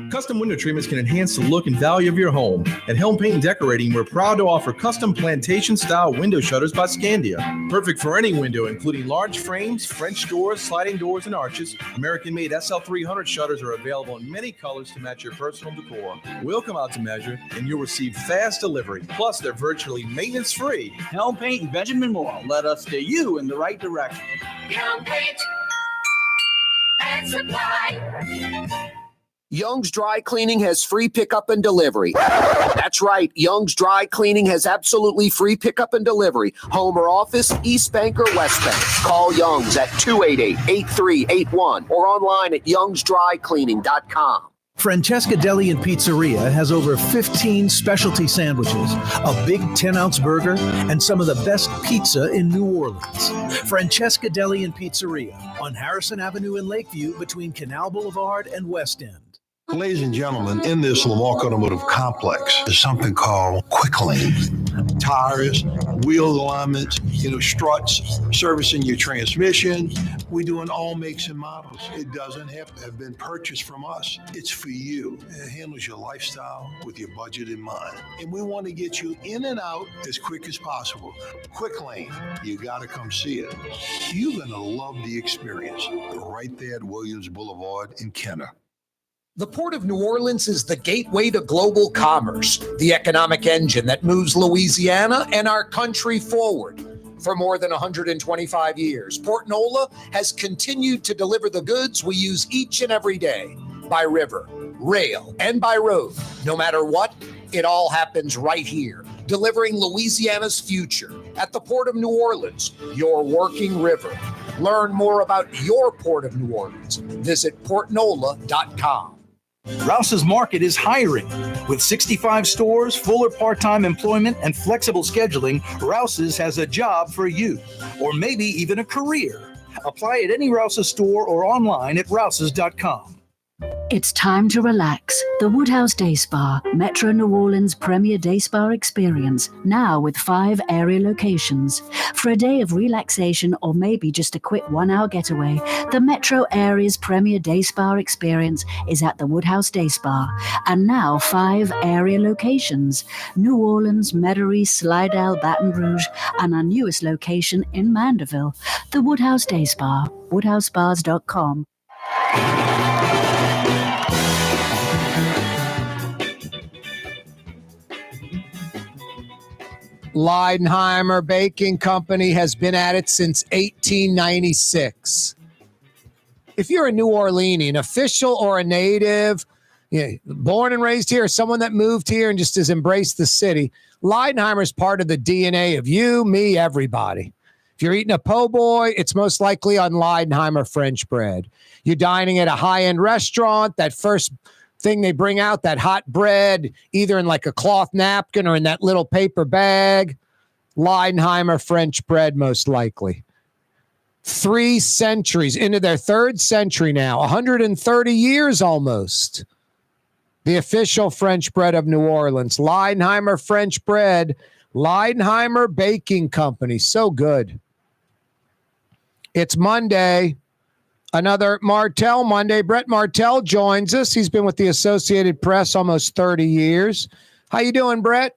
Custom window treatments can enhance the look and value of your home. At Helm Paint and Decorating, we're proud to offer custom plantation-style window shutters by Scandia. Perfect for any window, including large frames, French doors, sliding doors, and arches. American-made SL300 shutters are available in many colors to match your personal decor. We'll come out to measure, and you'll receive fast delivery. Plus, they're virtually maintenance-free. Helm Paint and Benjamin Moore. Let us steer you in the right direction. Helm Paint and Supply. Young's Dry Cleaning has free pickup and delivery. That's right. Young's Dry Cleaning has absolutely free pickup and delivery. Home or office, East Bank or West Bank. Call Young's at 288-8381 or online at youngsdrycleaning.com. Francesca Deli and Pizzeria has over 15 specialty sandwiches, a big 10-ounce burger, and some of the best pizza in New Orleans. Francesca Deli and Pizzeria on Harrison Avenue in Lakeview between Canal Boulevard and West End. Ladies and gentlemen, in this Lamarck Automotive Complex is something called Quick Lane. Tires, wheel alignments, struts, servicing your transmission. We do in all makes and models. It doesn't have to have been purchased from us. It's for you. It handles your lifestyle with your budget in mind. And we want to get you in and out as quick as possible. Quick Lane, you got to come see it. You're going to love the experience right there at Williams Boulevard in Kenner. The Port of New Orleans is the gateway to global commerce, the economic engine that moves Louisiana and our country forward. For more than 125 years, Port Nola has continued to deliver the goods we use each and every day, by river, rail, and by road. No matter what, it all happens right here, delivering Louisiana's future at the Port of New Orleans, your working river. Learn more about your Port of New Orleans. Visit portnola.com. Rouse's Market is hiring. With 65 stores, full or part-time employment, and flexible scheduling, Rouse's has a job for you, or maybe even a career. Apply at any Rouse's store or online at rouses.com. It's time to relax. The Woodhouse Day Spa, Metro New Orleans' premier day spa experience, now with 5 area locations. For a day of relaxation or maybe just a quick 1-hour getaway, the Metro area's premier day spa experience is at the Woodhouse Day Spa. And now 5 area locations: New Orleans, Metairie, Slidell, Baton Rouge, and our newest location in Mandeville. The Woodhouse Day Spa, woodhousespas.com. Leidenheimer Baking Company has been at it since 1896. if you're a New Orleanian, official or a native, born and raised here, someone that moved here and just has embraced the city, Leidenheimer is part of the DNA of you, me, everybody. If you're eating a po' boy, it's most likely on Leidenheimer French bread. You're dining at a high-end restaurant, that first thing they bring out, that hot bread, either in like a cloth napkin or in that little paper bag, Leidenheimer French bread most likely. 3 centuries, into their 3rd century now, 130 years almost. The official French bread of New Orleans, Leidenheimer French bread, Leidenheimer Baking Company. So good. It's Monday, another Martell Monday. Brett Martell joins us. He's been with the Associated Press almost 30 years. How you doing, Brett?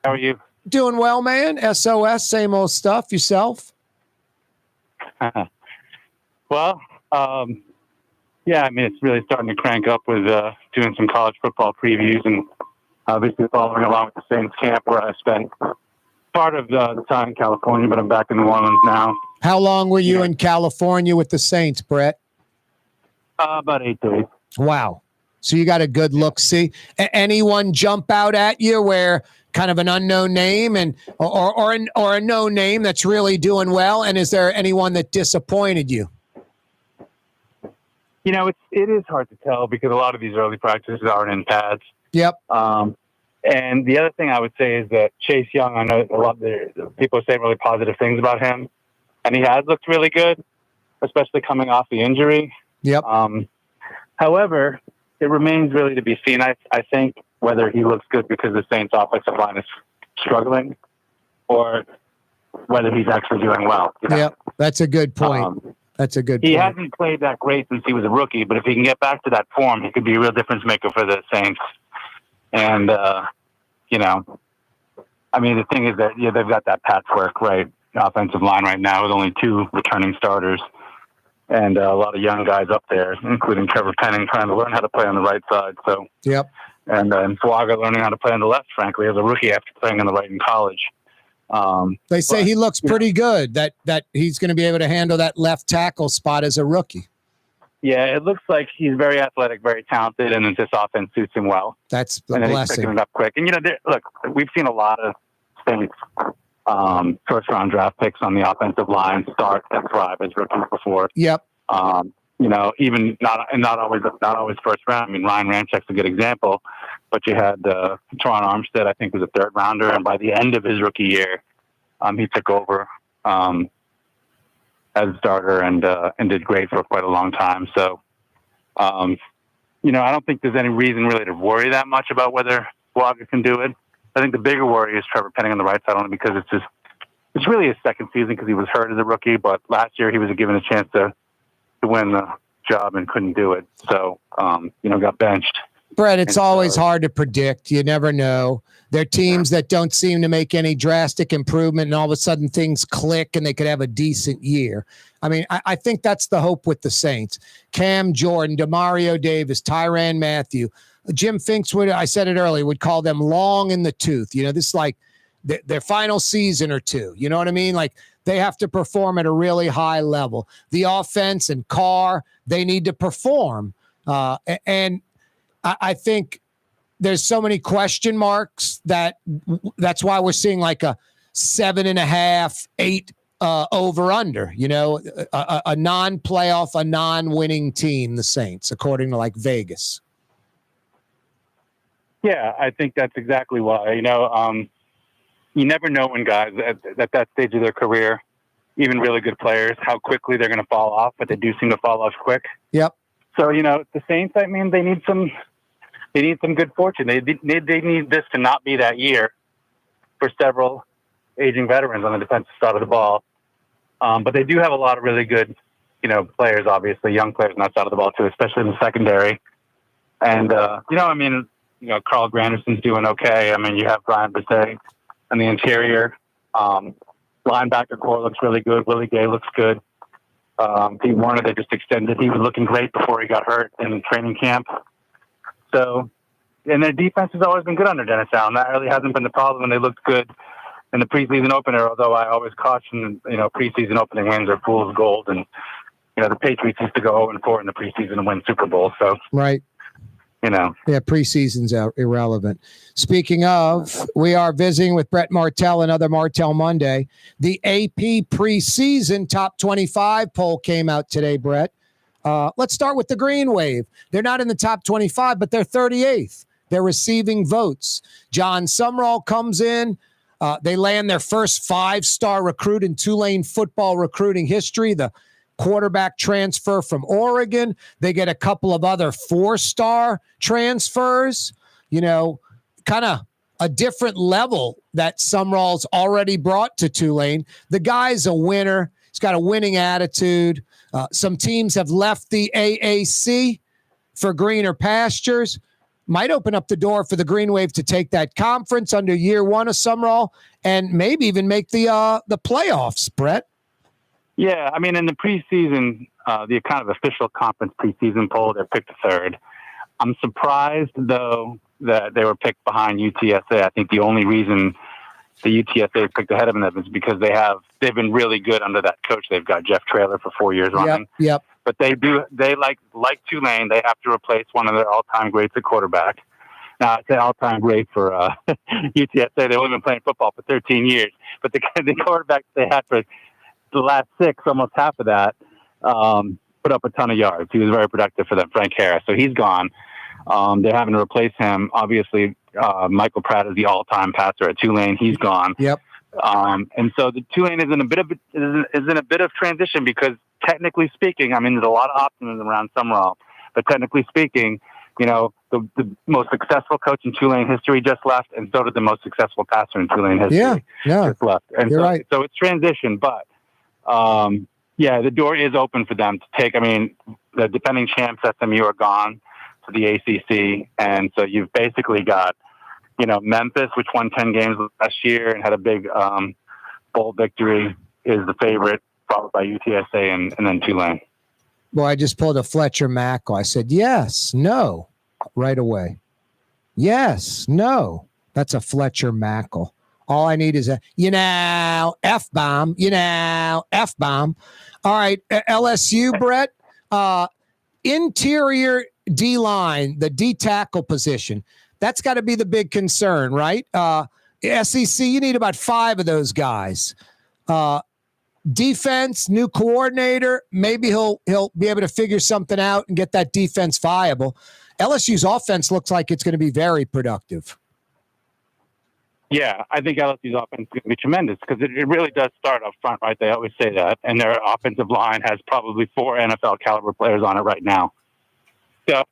How are you? Doing well, man. SOS, same old stuff. Yourself? Well, yeah, I mean, it's really starting to crank up with doing some college football previews and obviously following along with the Saints camp where I spent part of the time in California, but I'm back in New Orleans now. How long were you in California with the Saints, Brett? About 8 days. Wow. So you got a good look. See, anyone jump out at you where kind of an unknown name and or a known name that's really doing well? And is there anyone that disappointed you? You know, it is hard to tell because a lot of these early practices aren't in pads. Yep. And the other thing I would say is that Chase Young, I know a lot of people are saying really positive things about him, and he has looked really good, especially coming off the injury. Yep. However, it remains really to be seen, I think, whether he looks good because the Saints' offensive line is struggling or whether he's actually doing well. You know? Yep. That's a good point. That's a good point. He hasn't played that great since he was a rookie, but if he can get back to that form, he could be a real difference maker for the Saints. And, you know, I mean, the thing is that they've got that patchwork, right, offensive line right now with only 2 returning starters and a lot of young guys up there, including Trevor Penning, trying to learn how to play on the right side. So, yep. And Fuaga learning how to play on the left, frankly, as a rookie after playing on the right in college. They say he looks pretty good, that he's going to be able to handle that left tackle spot as a rookie. Yeah, it looks like he's very athletic, very talented, and this offense suits him well. That's a and then blessing. He's picking it up quick. And, you know, look, we've seen a lot of Saints first-round draft picks on the offensive line start and thrive as rookies before. Yep. You know, even not always first round. I mean, Ryan Ramczyk's a good example, but you had Teron Armstead, I think, was a 3rd rounder, and by the end of his rookie year, he took over as a starter and did great for quite a long time. So, you know, I don't think there's any reason really to worry that much about whether Fuaga can do it. I think the bigger worry is Trevor Penning on the right side, only because it's really his second season because he was hurt as a rookie, but last year he was given a chance to win the job and couldn't do it. So, you know, got benched. Brett, it's always hard to predict. You never know. There are teams that don't seem to make any drastic improvement, and all of a sudden things click and they could have a decent year. I mean, I think that's the hope with the Saints. Cam Jordan, Demario Davis, Tyrann Mathieu. Jim Finks would, I said it earlier, would call them long in the tooth. You know, this is like their final season or two. You know what I mean? Like, they have to perform at a really high level. The offense and Carr, they need to perform. And I think there's so many question marks that's why we're seeing like a 7.5, 8 over under, you know, a non-playoff, a non-winning team, the Saints, according to like Vegas. Yeah, I think that's exactly why. You know, you never know when guys at that stage of their career, even really good players, how quickly they're going to fall off, but they do seem to fall off quick. Yep. So, you know, the Saints, I mean, they need some good fortune. They need this to not be that year for several aging veterans on the defensive side of the ball. But they do have a lot of really good, you know, players, obviously, young players on that side of the ball too, especially in the secondary. And, you know, I mean, you know, Carl Granderson's doing okay. I mean, you have Brian Bessay on the interior. Linebacker core looks really good. Willie Gay looks good. Pete Warner, they just extended. He was looking great before he got hurt in training camp. So, and their defense has always been good under Dennis Allen. That really hasn't been the problem, and they looked good in the preseason opener, although I always caution, preseason opening wins are fool's gold. And, the Patriots used to go 0-4 in the preseason and win Super Bowl. So, right. Yeah, preseason's irrelevant. Speaking of, we are visiting with Brett Martell, another Martell Monday. The AP preseason top 25 poll came out today, Brett. Let's start with the Green Wave. They're not in the top 25, but they're 38th. They're receiving votes. John Sumrall comes in. They land their first 5-star recruit in Tulane football recruiting history, the quarterback transfer from Oregon. They get a couple of other 4-star transfers, kind of a different level that Sumrall's already brought to Tulane. The guy's a winner. He's got a winning attitude. Some teams have left the AAC for greener pastures. Might open up the door for the Green Wave to take that conference under year one of Sumrall and maybe even make the playoffs, Brett. Yeah, I mean, in the preseason, the kind of official conference preseason poll, they're picked third. I'm surprised, though, that they were picked behind UTSA. I think the only reason the UTSA picked ahead of them is because they've been really good under that coach. They've got Jeff Traylor for 4 years running. Yep. But they like Tulane, they have to replace one of their all-time greats at quarterback. Now, I say all-time great for UTSA. They've only been playing football for 13 years. But the quarterback they had for the last 6, almost half of that, put up a ton of yards. He was very productive for them, Frank Harris. So he's gone. They're having to replace him. Obviously, Michael Pratt is the all-time passer at Tulane. He's gone. Yep. And so the Tulane is in a bit of transition because technically speaking, I mean, there's a lot of optimism around Sumrall, but technically speaking, the most successful coach in Tulane history just left, and so did the most successul passer in Tulane history just left. And You're right. So it's transition, but the door is open for them to take. I mean, the defending champs SMU are gone to the ACC, and so you've basically got, Memphis, which won 10 games last year and had a big bowl victory, is the favorite, followed by UTSA and then Tulane. Well, I just pulled a Fletcher Mackel. I said, yes, no, right away. Yes, no. That's a Fletcher Mackel. All I need is a, F-bomb, F-bomb. All right, LSU, Brett, interior D-line, the D-tackle position. That's got to be the big concern, right? SEC, you need about 5 of those guys. Defense, new coordinator, maybe he'll be able to figure something out and get that defense viable. LSU's offense looks like it's going to be very productive. Yeah, I think LSU's offense is going to be tremendous because it really does start up front, right? They always say that. And their offensive line has probably 4 NFL caliber players on it right now. So,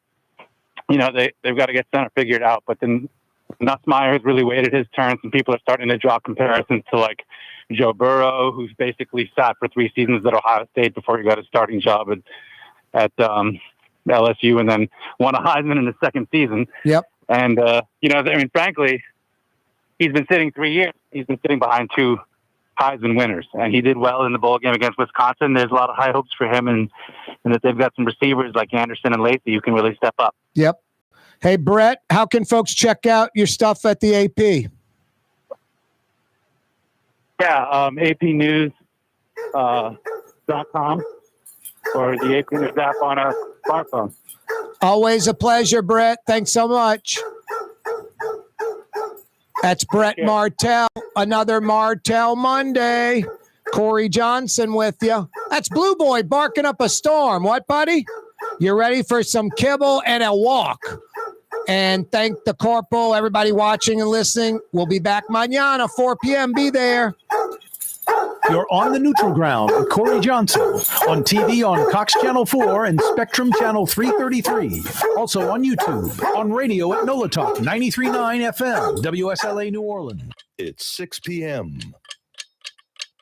they've got to get center figured out. But then Nussmeier has really waited his turn. Some people are starting to draw comparisons to like Joe Burrow, who's basically sat for 3 seasons at Ohio State before he got a starting job at LSU and then won a Heisman in his second season. Yep. And, frankly, he's been sitting 3 years. He's been sitting behind 2 Heisman winners, and he did well in the bowl game against Wisconsin. There's a lot of high hopes for him, and that they've got some receivers like Anderson and Lacey who can really step up. Yep. Hey, Brett, how can folks check out your stuff at the AP? Yeah, apnews.com or the AP News app on a smartphone. Always a pleasure, Brett. Thanks so much. That's Brett Martell, another Martell Monday. Corey Johnson with you. That's Blue Boy barking up a storm. What, buddy? You ready for some kibble and a walk? And thank the corporal, everybody watching and listening. We'll be back mañana, 4 p.m. Be there. You're on the neutral ground with Corey Johnson on TV on Cox Channel 4 and Spectrum Channel 333. Also on YouTube, on radio at NOLA Talk 93.9 FM, WSLA New Orleans. It's 6 p.m.